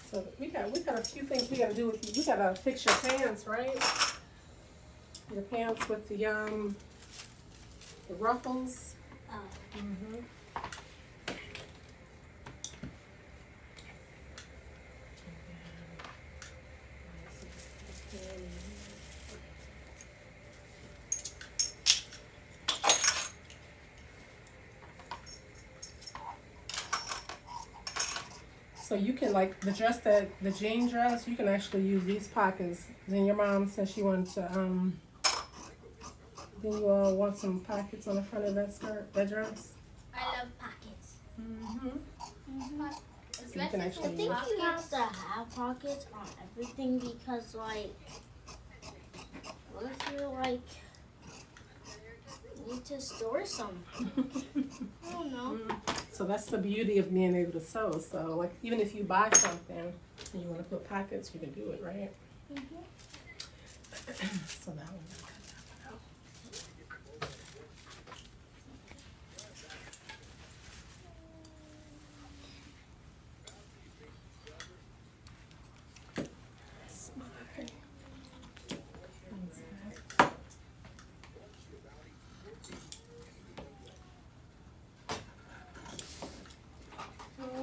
So we got a few things we gotta do with you. We gotta fix your pants, right? Your pants with the ruffles. Oh. Mm-hmm. So you can, like, the dress that, the jean dress, you can actually use these pockets. Then your mom said she wanted to, then you all want some pockets on the front of that skirt, that dress? I love pockets. So you can actually I think you have to have pockets on everything because, like, what if you, like, need to store something? I don't know. So that's the beauty of being able to sew. So, like, even if you buy something and you want to put pockets, you can do it, right? So that one.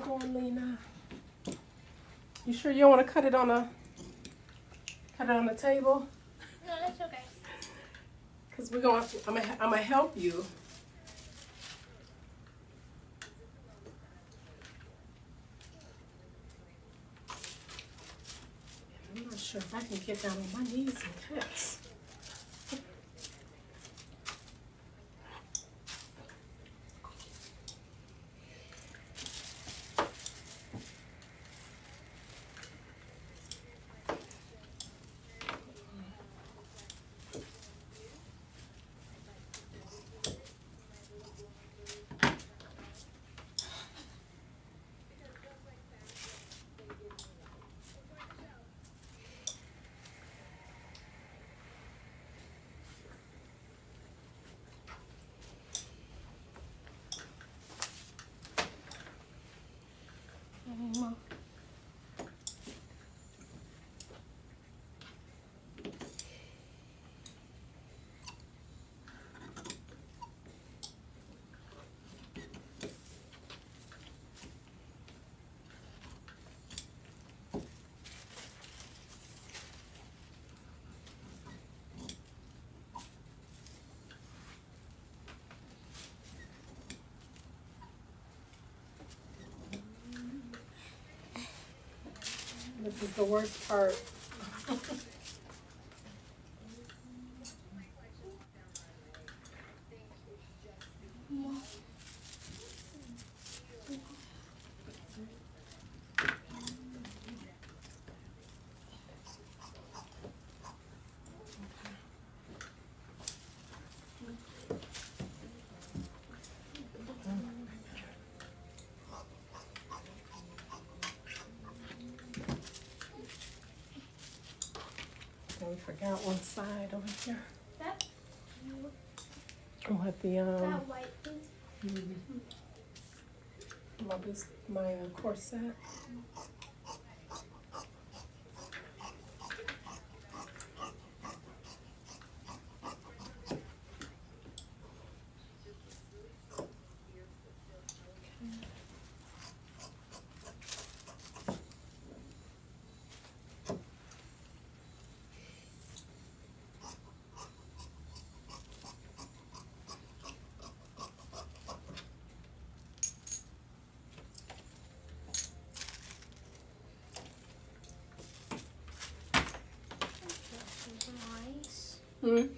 Hold on, Lena. You sure you don't want to cut it on the table? No, that's okay. Cause we're going. I'm gonna help you. I'm not sure if I can get down on my knees and cut. This is the worst part. We forgot one side over here. That With the white thing. my corset. Nice. Hmm. Your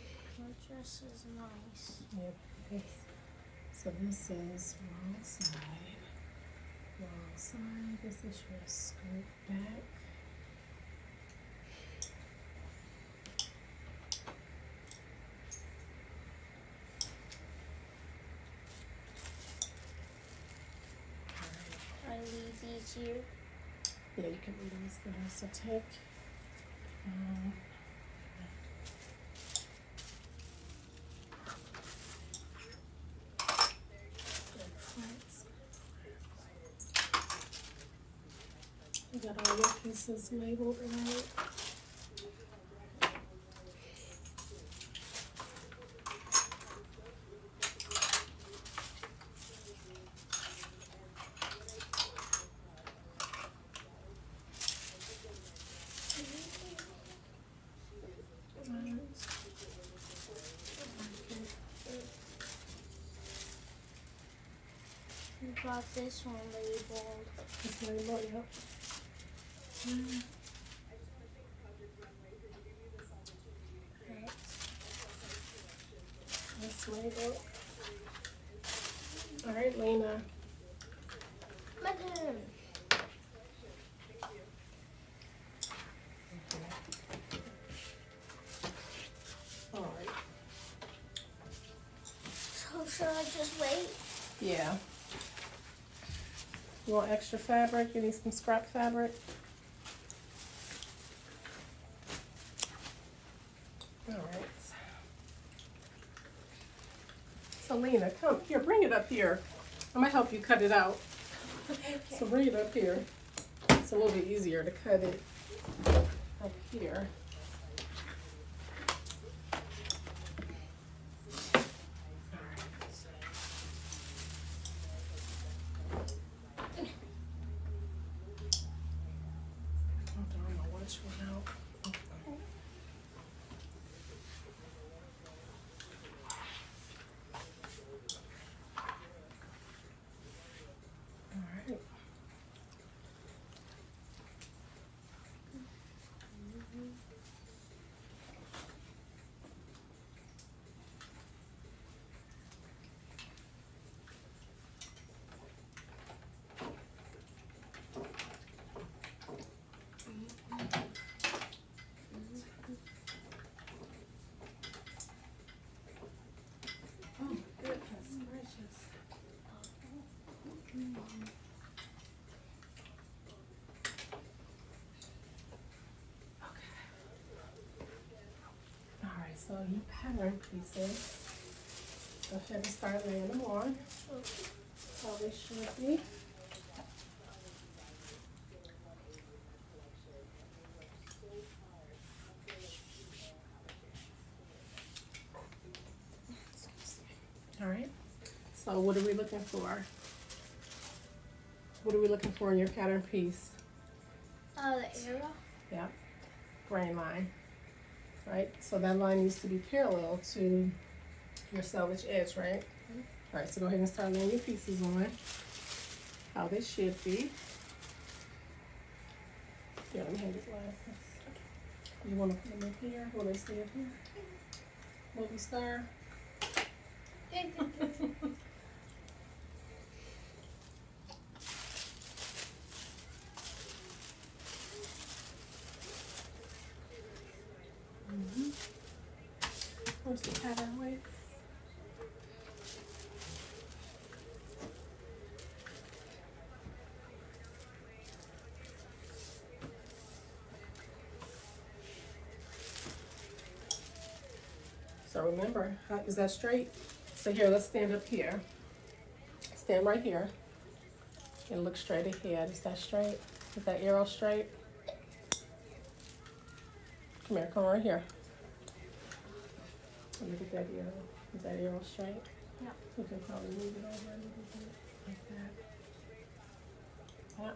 dress is nice. Yep. So this is wrong side. Wrong side. This is your skirt back. I leave these here. Yeah, you can read those there. So take. You got all your pieces labeled right. got this one labeled. This label, yep. Right. This label. All right, Lena. My turn. All right. So should I just wait? Yeah. You want extra fabric? You need some scrap fabric? All right. So Lena, come here, bring it up here. I'm gonna help you cut it out. Okay. So bring it up here. It's a little bit easier to cut it up here. So you pattern pieces. Go ahead and start laying them on. That's how they should be. All right. So what are we looking for? What are we looking for in your pattern piece? The arrow. Yeah. Grain line. Right, so that line needs to be parallel to your selvage edge, right? Mm-hmm. All right, so go ahead and start laying your pieces on how they should be. Yeah, let me hand these glasses. You want to put them up here? Will they stay up here? Movie star? Where's the pattern weight? So remember, is that straight? So here, let's stand up here. Stand right here and look straight ahead. Is that straight? Is that arrow straight? Come here, come right here. Look at that arrow. Is that arrow straight? No. We can probably move it over a little bit like that. Yeah.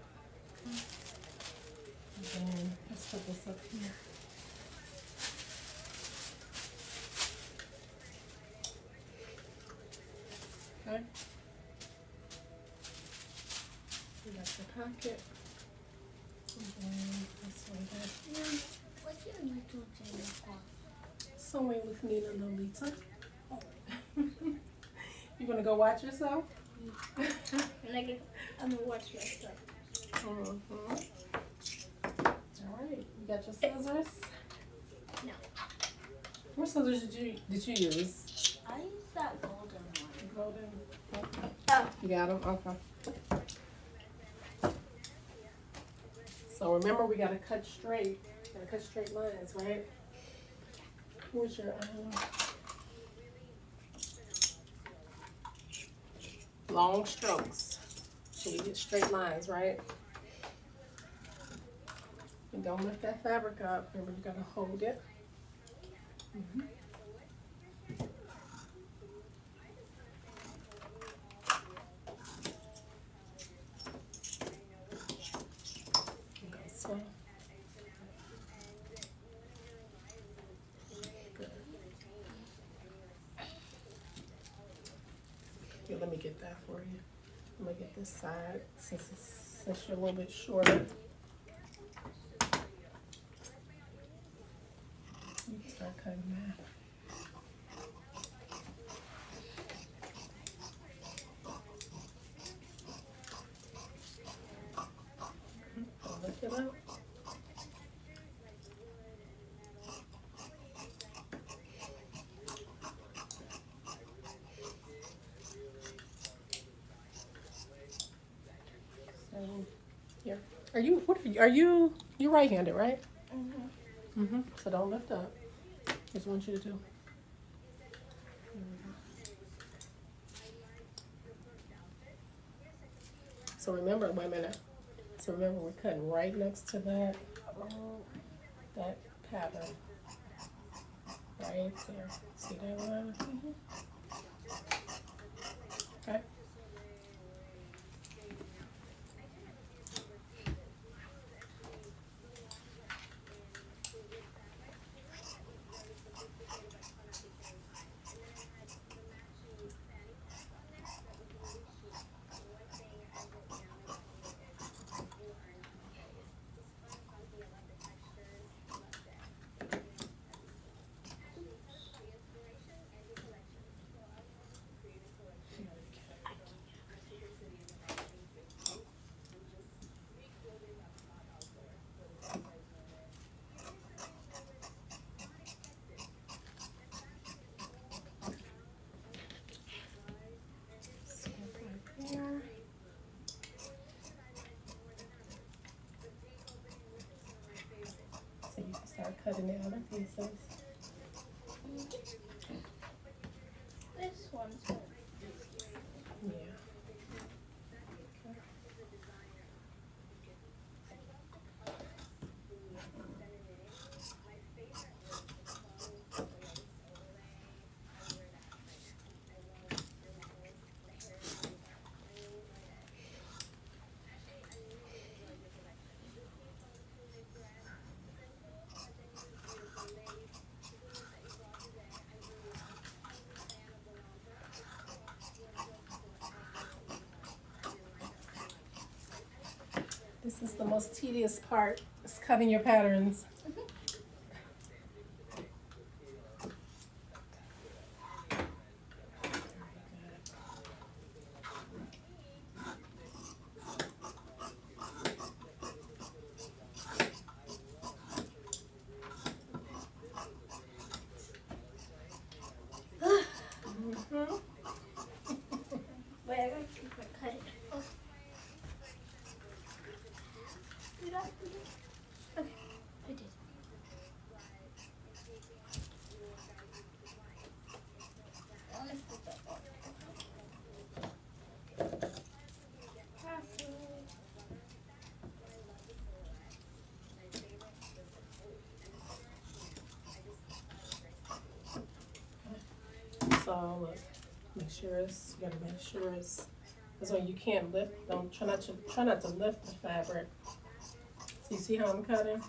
And then let's put this up here. Okay. We got your pocket. And then this one here. What's your YouTube channel called? Sewing with MinaLolita. You gonna go watch yourself? And I'm gonna watch my stuff. Mm-hmm. All right, you got your scissors? No. What scissors did you use? I used that golden one. Golden. Okay. Oh. You got them? Okay. So remember, we gotta cut straight. Gotta cut straight lines, right? Where's your long strokes? So we get straight lines, right? And don't lift that fabric up. Remember, you gotta hold it. Mm-hmm. Go slow. Good. Here, let me get that for you. I'm gonna get this side since you're a little bit shorter. You can start cutting that. Lift it up. So here, you're right-handed, right? So don't lift up. Just want you to do. So remember, wait a minute. So remember, we're cutting right next to that pattern. Right there. See that one? Okay. So you can start cutting the other pieces. This one's good. Yeah. This is the most tedious part, is cutting your patterns. Wait, I gotta keep my cutting. Oh. Did I do it? Okay, I did. I wanna flip that one. So look, make sure it's, you gotta make sure it's, that's why you can't lift, don't, try not to lift the fabric. So you see how I'm cutting?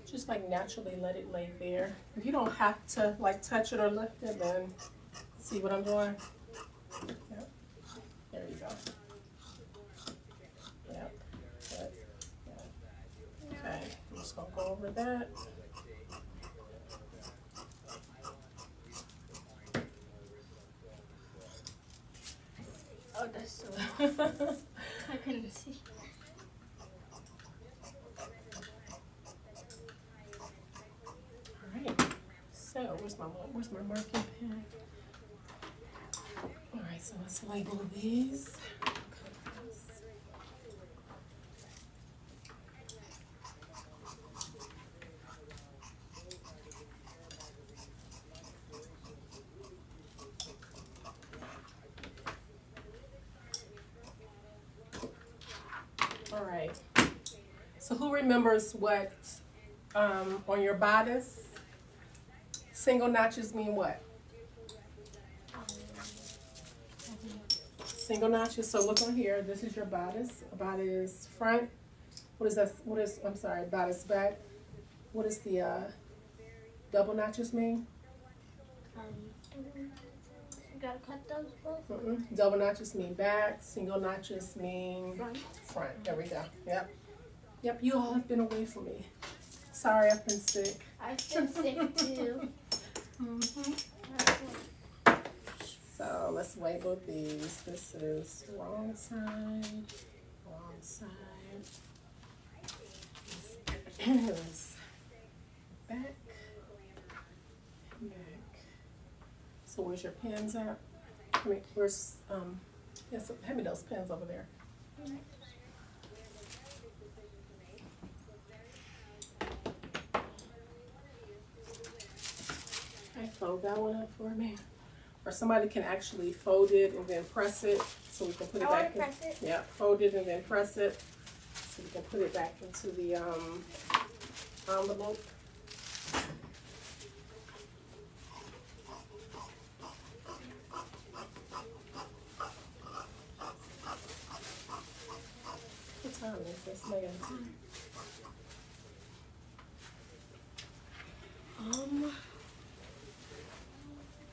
Just like naturally let it lay there. If you don't have to like touch it or lift it, then see what I'm doing? Yep. There you go. Yep. Good. Yep. Okay, I'm just gonna go over that. Oh, that's so. I couldn't see. Alright, so where's my marking pen? Alright, so let's label these. Alright, so who remembers what on your bodice single notches mean what? Single notches, so look on here, this is your bodice. A bodice front. What is that? What is, I'm sorry, bodice back. What does the double notches mean? You gotta cut those both? Double notches mean back, single notches mean Front. front. There we go. Yep. Yep, you all have been away from me. Sorry, I've been sick. I've been sick too. So let's label these. This is wrong side, wrong side. This back, and back. So where's your pins at? I mean, where's, yes, hand me those pins over there. Okay, fold that one up for me. Or somebody can actually fold it and then press it so we can put it back in. Press it. Yeah, fold it and then press it so we can put it back into the envelope. What time is this, ma'am?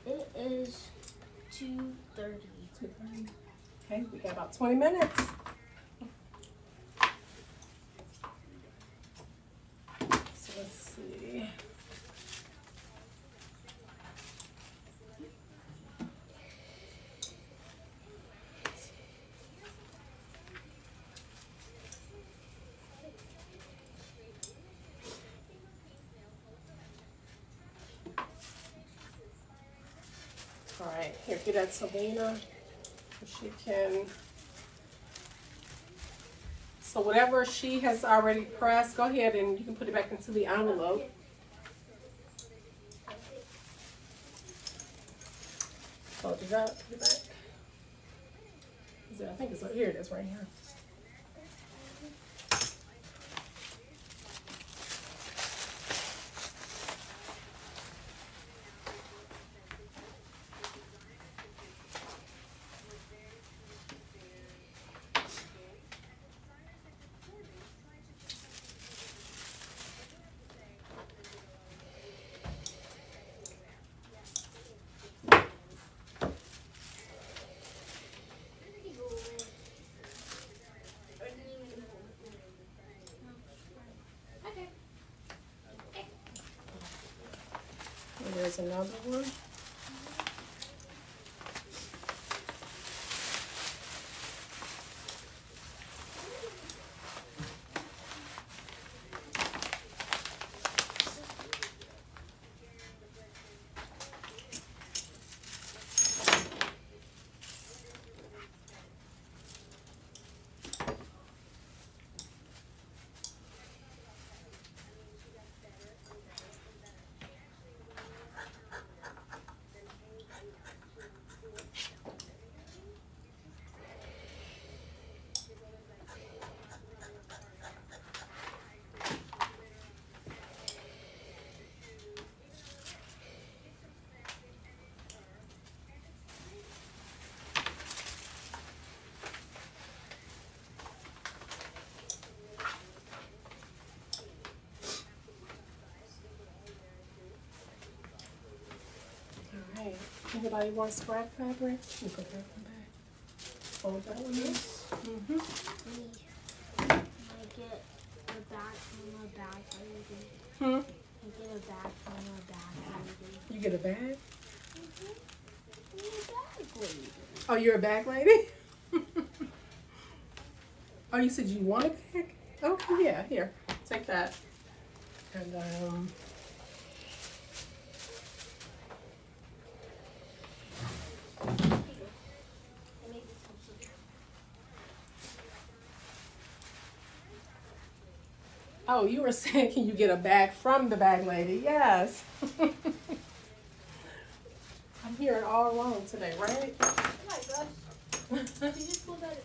It is 2:30. 2:30. Okay, we got about 20 minutes. So let's see. All right, here, get that to Lena so she can. So whatever she has already pressed, go ahead and you can put it back into the envelope. Fold it up, put it back. Is it, I think it's here. It is right here. And there's another one. Alright, anybody want scrap fabric? You put that one back. Fold that one in. I get a bag from a bag lady. I get a bag from a bag lady. You get a bag? I'm a bag lady. Oh, you're a bag lady? Oh, you said you want a bag? Okay, yeah, here, take that. And oh, you were saying, can you get a bag from the bag lady? Yes. I'm hearing all wrong today, right? Oh my gosh. Did you just pull that?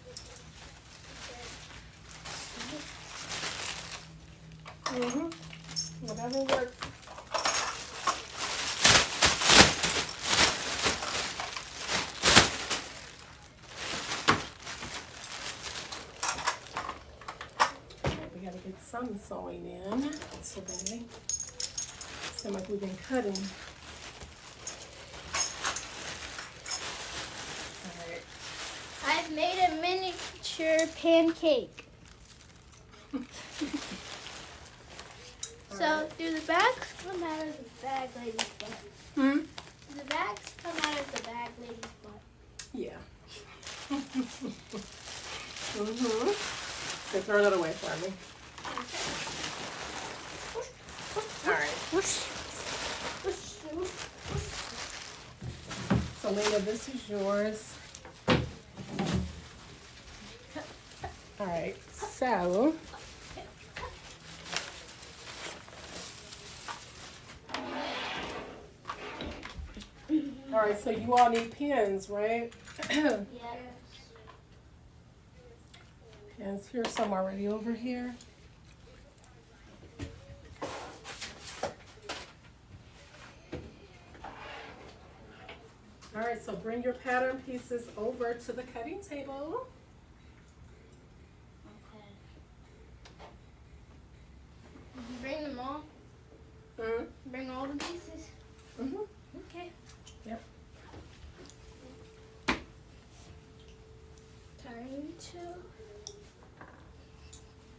Whatever works. We gotta get some sewing in today. Seems like we've been cutting. made a miniature pancake. So, do the bags come out of the bag lady's butt? Hmm? Do the bags come out of the bag lady's butt? Yeah. Mm-hmm. So throw that away for me. All right. So Lena, this is yours. All right. So. All right. So you all need pens, right? Yes. Pens. Here's some already over here. All right, so bring your pattern pieces over to the cutting table. Okay. Did you bring them all? Mm-hmm. Bring all the pieces? Mm-hmm. Okay. Yep. Time to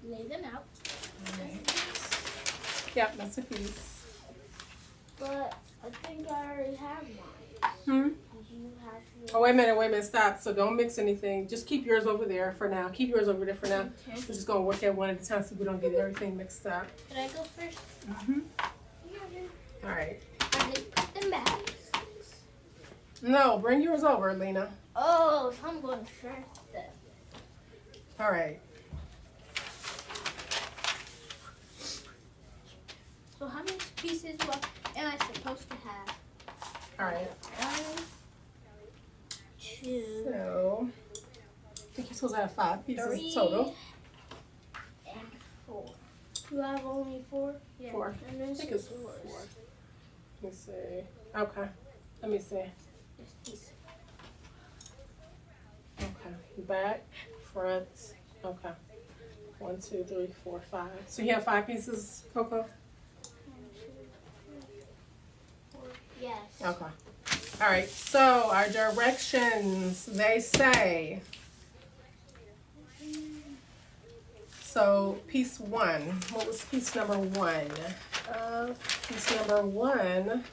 lay them out. All right. Yep, that's a piece. But I think I already have mine. Hmm? Did you have yours? Oh, wait a minute, stop. So don't mix anything. Just keep yours over there for now. Keep yours over there for now. Okay. We're just gonna work at one at a time so we don't get everything mixed up. Can I go first? Mm-hmm. Yeah. All right. And then put them back. No, bring yours over, Lena. Oh, so I'm going first then. All right. So how many pieces am I supposed to have? All right. 1, 2, So, I think you're supposed to have 5 pieces 3, total. and 4. You have only 4? Yeah. 4. And I this think it's is 4. yours. Let me see. Okay. Let me see. This piece. Okay. Back, front. Okay. 1, 2, 3, 4, 5. So you have 5 pieces, Coco? 1, 2, 3, 4. Yes. Okay. All right. So our directions, they say. So piece 1. What was piece number 1? Piece number 1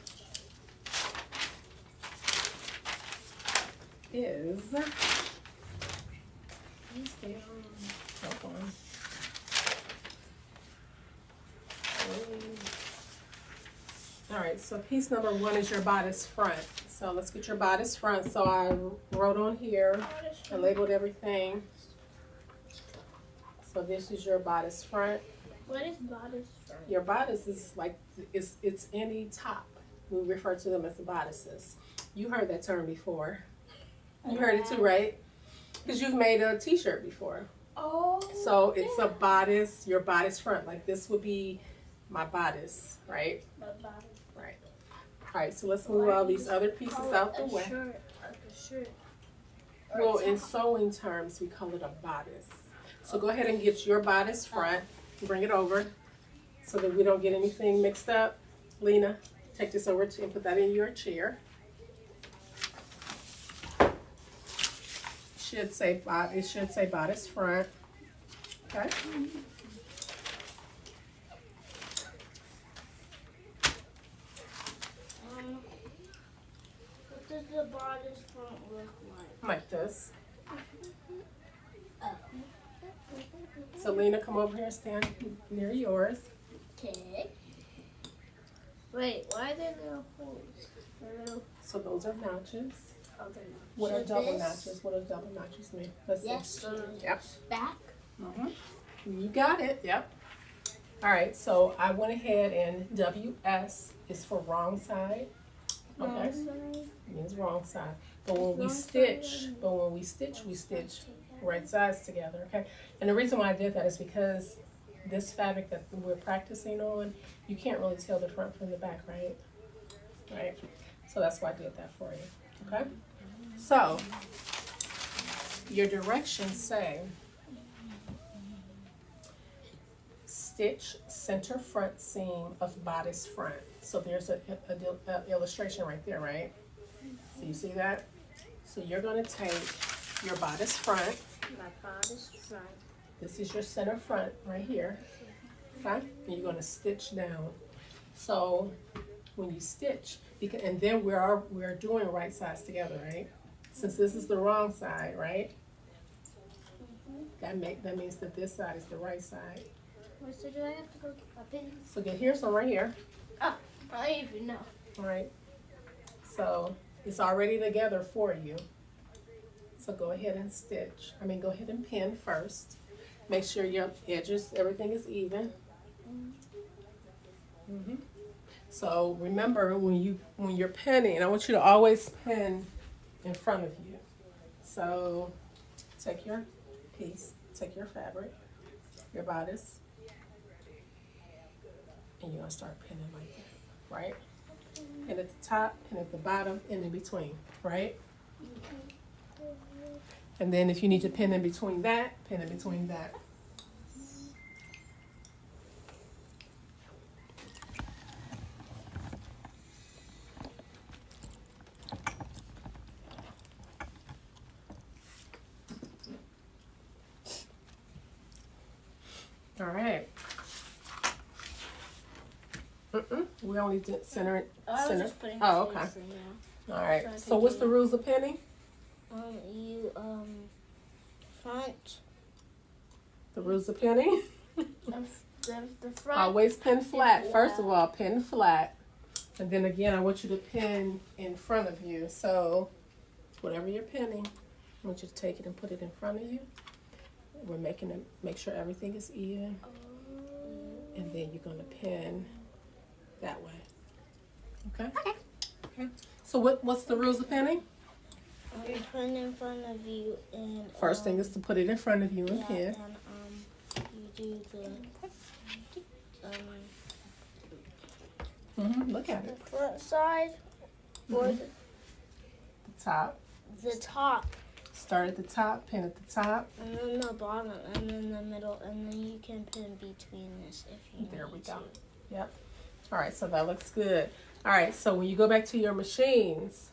is. Hold on. All right, so piece number 1 is your bodice front. So let's get your bodice front. So I wrote on here, I labeled everything. So this is your bodice front. What is bodice front? Your bodice is like, it's any top. We refer to them as the bodices. You heard that term before. You heard it too, right? Because you've made a t-shirt before. Oh. So it's a bodice, your bodice front. Like this would be my bodice, right? My bodice. Right. All right, so let's move all these other pieces out the way. Shirt. Well, in sewing terms, we call it a bodice. So go ahead and get your bodice front, bring it over so that we don't get anything mixed up. Lena, take this over and put that in your chair. It should say bodice front. Okay. What does the bodice front look like? Like this. Oh. So Lena, come over here and stand near yours. Okay. Wait, why are there little holes? So those are notches. Okay. What are So double this- notches? What do double notches mean? Let's Yes. see. So Yep. back. You got it. Yep. All right. So I went ahead and WS is for wrong side. Okay. Wrong side. It means wrong side. But when we Wrong stitch, side. we stitch right sides together. Okay. And the reason why I did that is because this fabric that we're practicing on, you can't really tell the front from the back, right? Right. So that's why I did that for you. Okay. So your directions say stitch center front seam of bodice front. So there's a illustration right there, right? So you see that? So you're going to take your bodice front. My bodice front. This is your center front right here. Okay? And you're gonna stitch down. So when you stitch, and then we're doing right sides together, right? Since this is the wrong side, right? That means that this side is the right side. Wait, so do I have to go up in? So here's one right here. Oh, I don't even know. All right. So it's already together for you. So go ahead and stitch. Go ahead and pin first. Make sure your edges, everything is even. So remember when you're pinning, I want you to always pin in front of you. So take your piece, take your fabric, your bodice, and you're gonna start pinning like that, right? Pin at the top, pin at the bottom, and in between, right? And then if you need to pin in between that, pin in between that. All right. We only did center it. I was just putting Oh, okay. All right. So what's the rules of pinning? You front. The rules of pinning? The front. Always pin flat. First of all, pin flat. And then again, I want you to pin in front of you. So whatever you're pinning, I want you to take it and put it in front of you. We're make sure everything is even. And then you're gonna pin that way. Okay? Okay. So what's the rules of pinning? Put in front of you and First thing is to put it in front of you and pin. And you do the Look at it. the front side or The top. the top, Start at the top, pin at the top. and then the bottom, and then the middle, and then you can pin between this if you There we need go. to. Yep. All right, so that looks good. All right, so when you go back to your machines,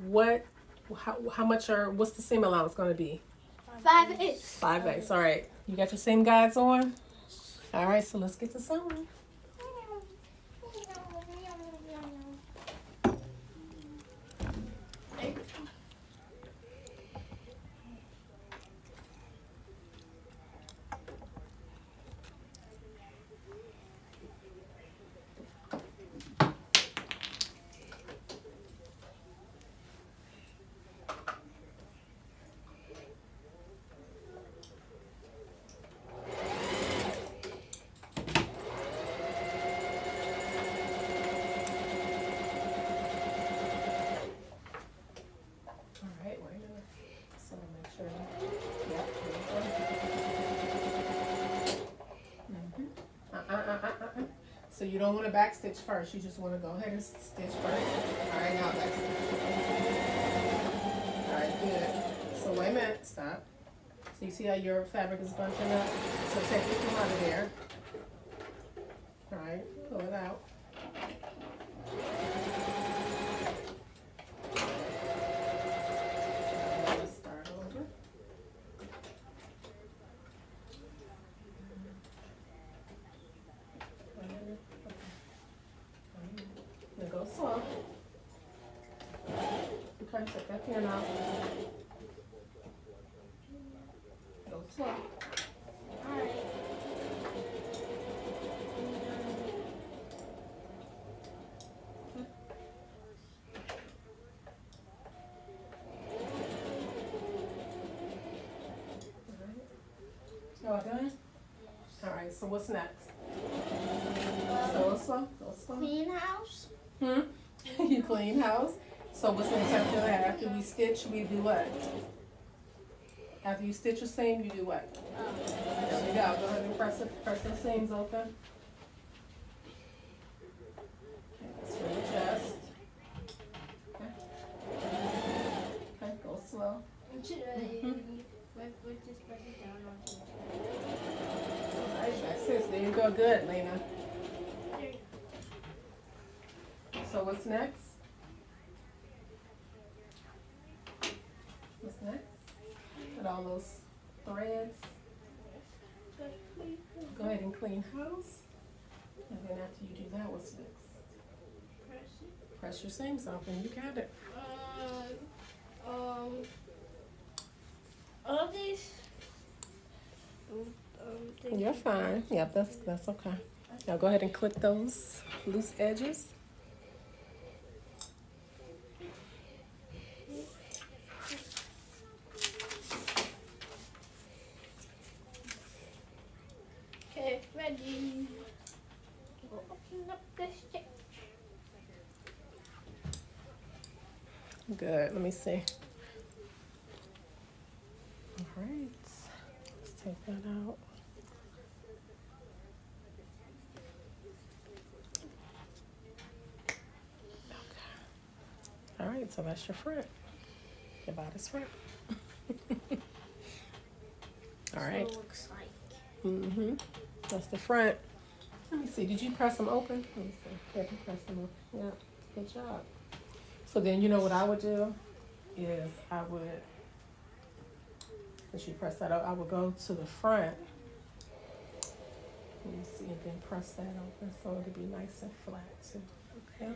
what's the seam allowance going to be? 5/8. 5/8. All right. You got your seam guides on? All right, so let's get to sewing. So you don't want to back stitch first. You just want to go ahead and stitch first. All right, now back stitch. All right, good. So wait a minute. Stop. So you see how your fabric is bunching up? So take it from out of there. All right, pull it out. Let's start over. Now go slow. Okay, take that pin out. Go slow. Alright. Y'all done? Alright, so what's next? Go slow, go slow. Clean house. You clean house. So what's next after that? After we stitch, we do what? After you stitch a seam, you do what? There we go. Go ahead and press the seams open. Okay, that's for the chest. Okay. Okay, go slow. Alright, that's it. There you go. Good, Lena. So what's next? What's next? all those threads. Go ahead and clean house. And then after you do that, what's next? Press your seams open. You got it. All these. You're fine. Yep, that's okay. Now go ahead and clip those loose edges. Okay, ready. We'll open up this stitch. Good. Let me see. All right. Let's take that out. Okay. All right. So that's your front. Your bodice front. All right. So it looks like. Mm-hmm. That's the front. Let me see. Did you press them open? Let me see. Yeah, you press them open. Yeah. Good job. So then you know what I would do is I would, as you press that out, I would go to the front. Let me see, and then press that open so it'll be nice and flat too. Okay.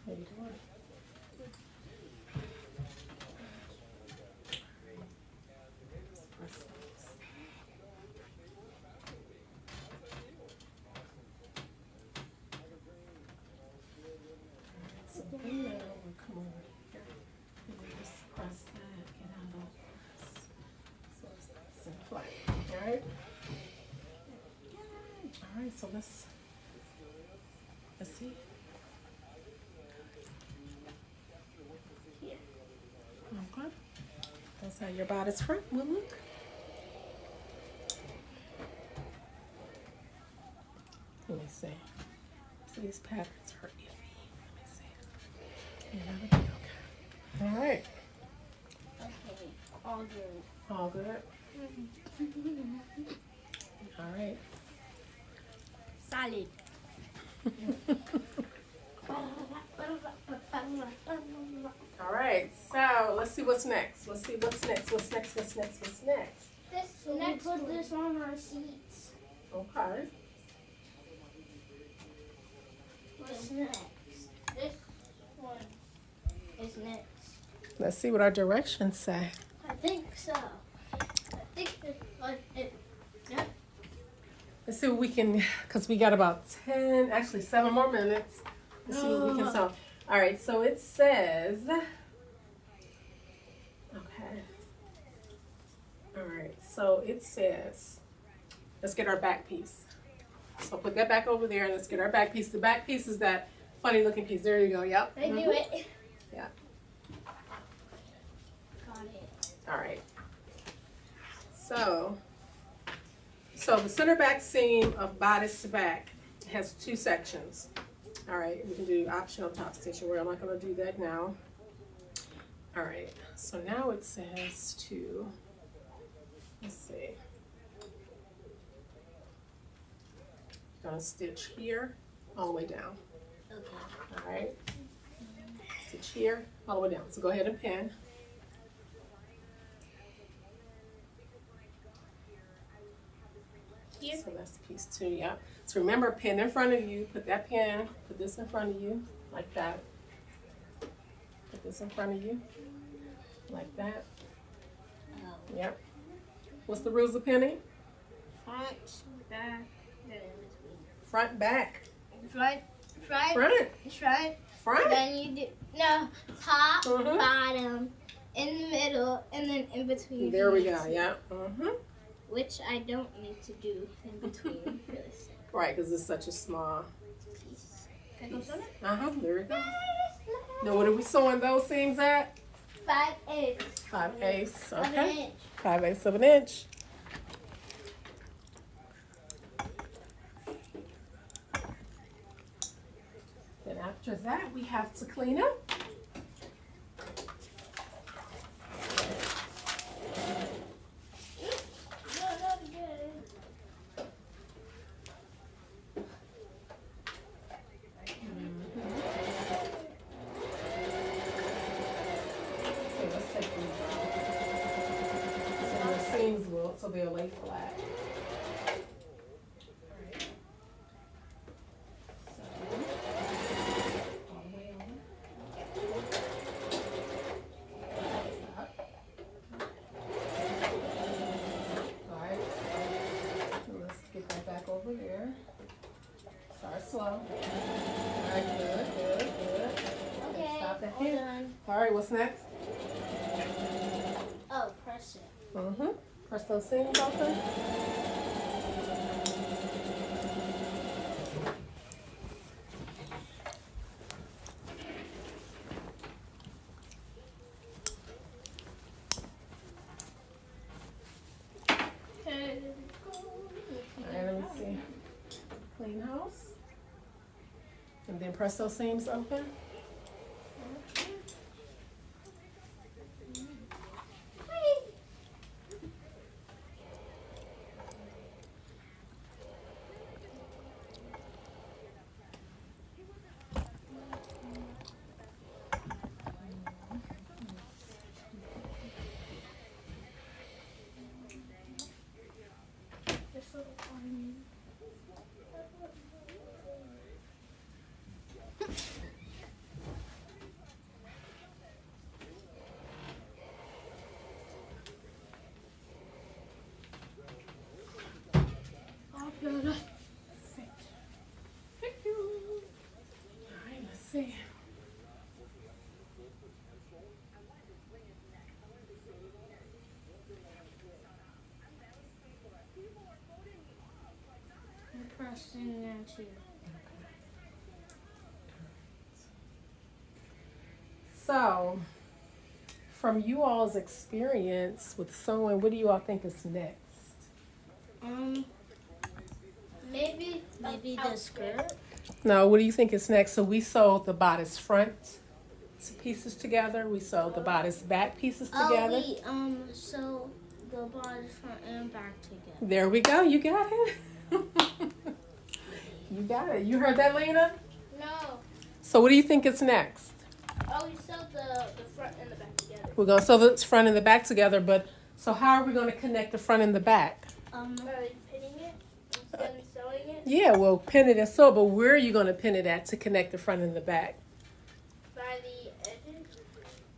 How you doing? Press those. So then now we'll come over here and we just press that, get out of this. So it's nice and flat. All right? All right, so let's see. Okay. That's how your bodice front will look. Let me see. So these patterns are iffy. Let me see. Yeah, that'll be okay. All right. Okay, all good. All good. All right. Solid. All right. So let's see what's next. Let's see what's next. What's next? What's next? What's next? So next, put this on our seats. Okay. What's next? This one is next. Let's see what our directions say. I think so. I think yeah. Let's see what we can, because we got about 10, actually 7 more minutes. Let's see what we can solve. All right, so it says, okay. All right, so it says, let's get our back piece. So put that back over there and let's get our back piece. The back piece is that funny looking piece. There you go, yep. I knew it. Yeah. Got it. All right. So the center back seam of bodice to back has 2 sections. All right, we can do optional top stitching where I'm not going to do that now. All right, so now it says to, let's see, going to stitch here all the way down. Okay. All right, stitch here all the way down. So go ahead and pin. Here. So that's piece 2, yeah. So remember, pin in front of you, put that pin, put this in front of you, like that. Put this in front of you, like that. Oh. Yep. What's the rules of pinning? Front, back, then in between. Front, back. Front. Front. Front. Then you do top, Mhm. bottom, in the middle, and then in between. There we go, yeah. Which I don't need to do in between for this Right, because it's such a small piece. There we go. Now, what are we sewing those seams at? 5/8. 5/8. Of an Okay. inch. 5/8 of an inch. Then after that, we have to clean up. Okay, let's take these out. So the seams will, so they'll lay flat. Alright. So, all the way on. Up. Alright, so let's get that back over there. Start slow. Alright, good. Okay, Stop that all here. done. Alright, what's next? Oh, press it. Press those seams open. Alright, let me see. Clean house. And then press those seams open. Alright, let's see. I'm pressing there too. So, from you all's experience with sewing, what do you all think is next? Maybe the skirt. No, what do you think is next? So we sewed the bodice front pieces together. We sewed the bodice back pieces together. So the body front and back together. There we go. You got it. You got it. You heard that, Lena? No. So what do you think is next? Oh, we sewed the front and the back together. We're going to sew the front and the back together, but so how are we going to connect the front and the back? Pinning it instead of sewing it. Yeah, well, pin it and sew, but where are you going to pin it at to connect the front and the back? By the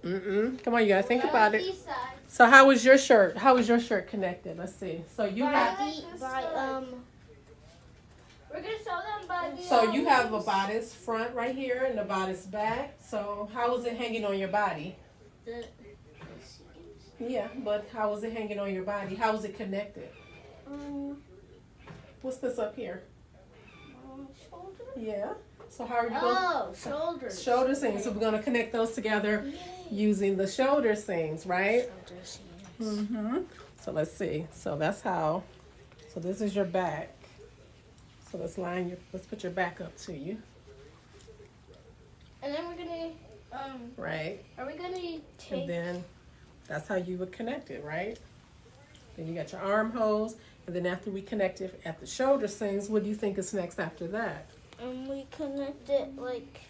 edges. Come on, you got to think about it. These sides. So how was your shirt? How was your shirt connected? Let's see. So you have We're gonna sew them by the. so you have a bodice front right here and a bodice back. So how is it hanging on your body? The Yeah, but how was it hanging on your body? How was it connected? What's this up here? shoulder. Yeah. So how are you going? Oh, shoulders. Shoulder seams. So we're going to connect those together using the shoulder seams, right? Shoulder seams. So let's see. So that's how. So this is your back. So let's put your back up to you. And then we're gonna Right. Are we gonna And take? then that's how you would connect it, right? Then you got your armholes. And then after we connect it at the shoulder seams, what do you think is next after that? We connect it like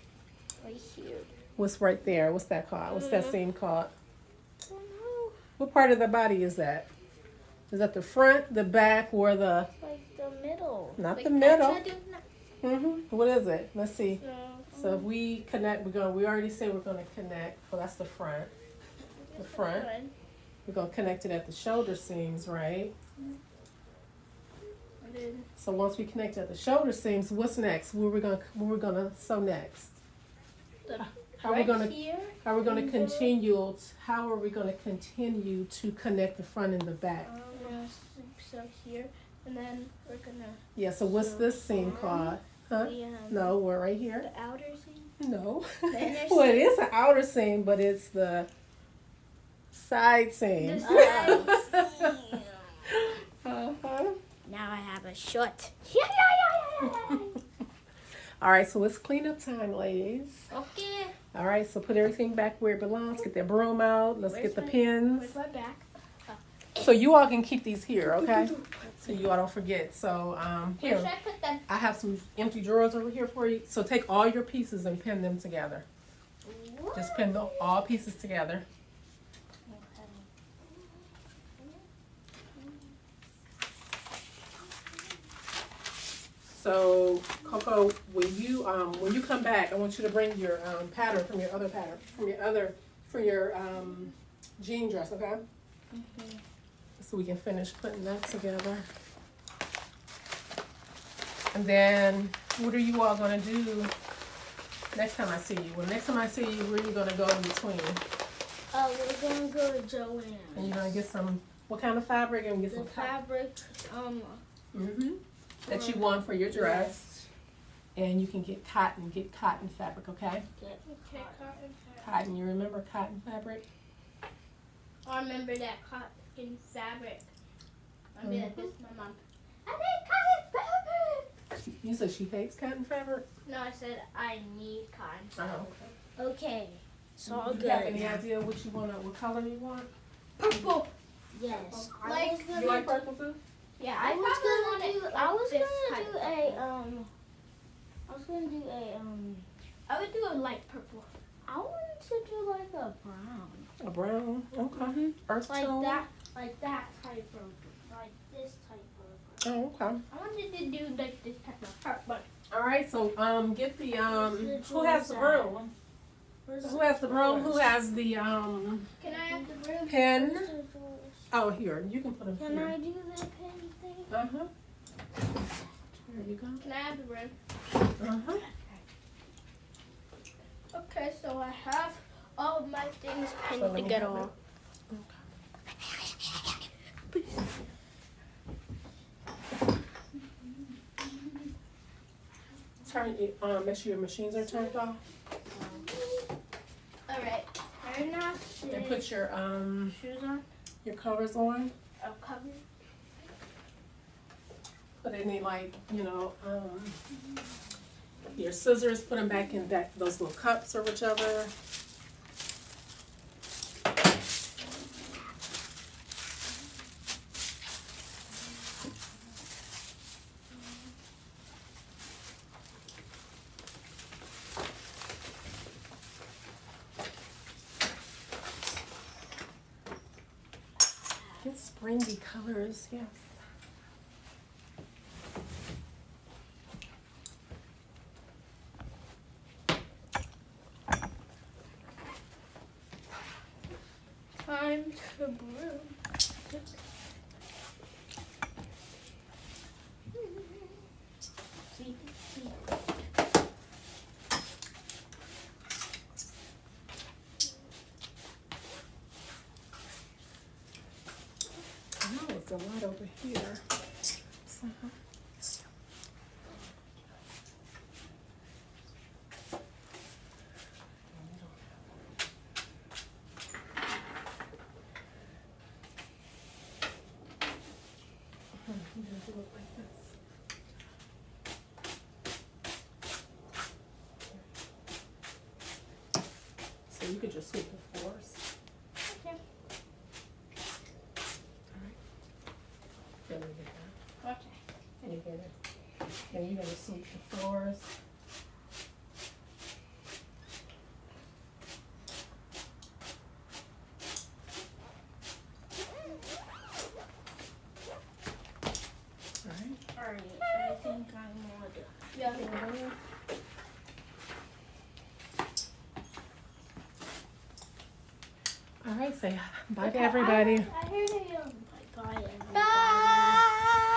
right here. What's right there? What's that called? What's that seam called? I don't know. What part of the body is that? Is that the front, the back, or the... Like the middle. Not like the middle. I do now. What is it? Let's see. So, So if we connect, we already say we're going to connect. Well, that's the front. The front. We're going to connect it at the shoulder seams, right? And then So once we connect at the shoulder seams, what's next? What we're gonna sew next? How are we gonna here. How are we going to continue? How are we going to continue to connect the front and the back? So here, and then we're gonna. Yeah. So what's So this seam arm. called? Huh? No, we're right here. The outer seam? No. The inner Well, it seam? is an outer seam, but it's the side seam. The side seam. Uh-huh. Now I have a short. All right, so it's cleanup time, ladies. Okay. All right, so put everything back where it belongs. Get that broom out. Let's get the pins. Where's my back? So you all can keep these here, okay? So you all don't forget. So Where here, should I put them? I have some empty drawers over here for you. So take all your pieces and pin them together. Just pin all pieces together. So Coco, when you come back, I want you to bring your pattern from your other jean dress, okay? So we can finish putting that together. And then, what are you all gonna do next time I see you? Well, next time I see you, where are you gonna go in between? We're gonna go to Joann's. And you're gonna get some, what kind of fabric? And get The some fabric, that you want for your dress. And you can get cotton fabric, okay? Cotton, you remember cotton fabric? I remember that cotton fabric. I'll be like this to my mom. I need cotton fabric! You said she hates cotton fabric? No, I said I need cotton Oh, fabric. okay. Okay, so all Do good. you have any idea what color you want? Purple. Yes. Like You like purple too? yeah, I was gonna do I was I would do a light purple. I wanted to do like a brown. A brown, okay. Earth Like tone? like that type of, like this type of. Oh, okay. I wanted to do like this type of heart, but All right, so get the who has the broom? Who has the broom? Who has the can I have the broom? pen? Oh, here, you can put them Can here. I do the pen thing? There you go. Can I have the broom? Okay, so I have all of my things pinned So let me together. have it. Turn it, make sure your machines are turned off. Alright, I'm not And put your shoes on. your covers on. I'll cover. Put any your scissors, put them back in those little cups or whichever. Get springy colors, yes. Time to brew. See. I know it's a lot over here. So, it doesn't look like this. So you could just sweep the floors. Okay. Then we get that. Okay. And you get it. Then you're gonna sweep the floors. Alright, I think I'm all done. Yeah. All right, say bye to everybody. I heard bye everybody.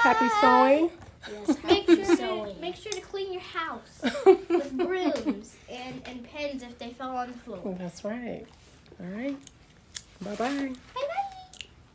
Happy sewing. Yes, make sure to clean your house with brooms and pens if they fell on the floor. That's right. All right. Bye-bye. Bye.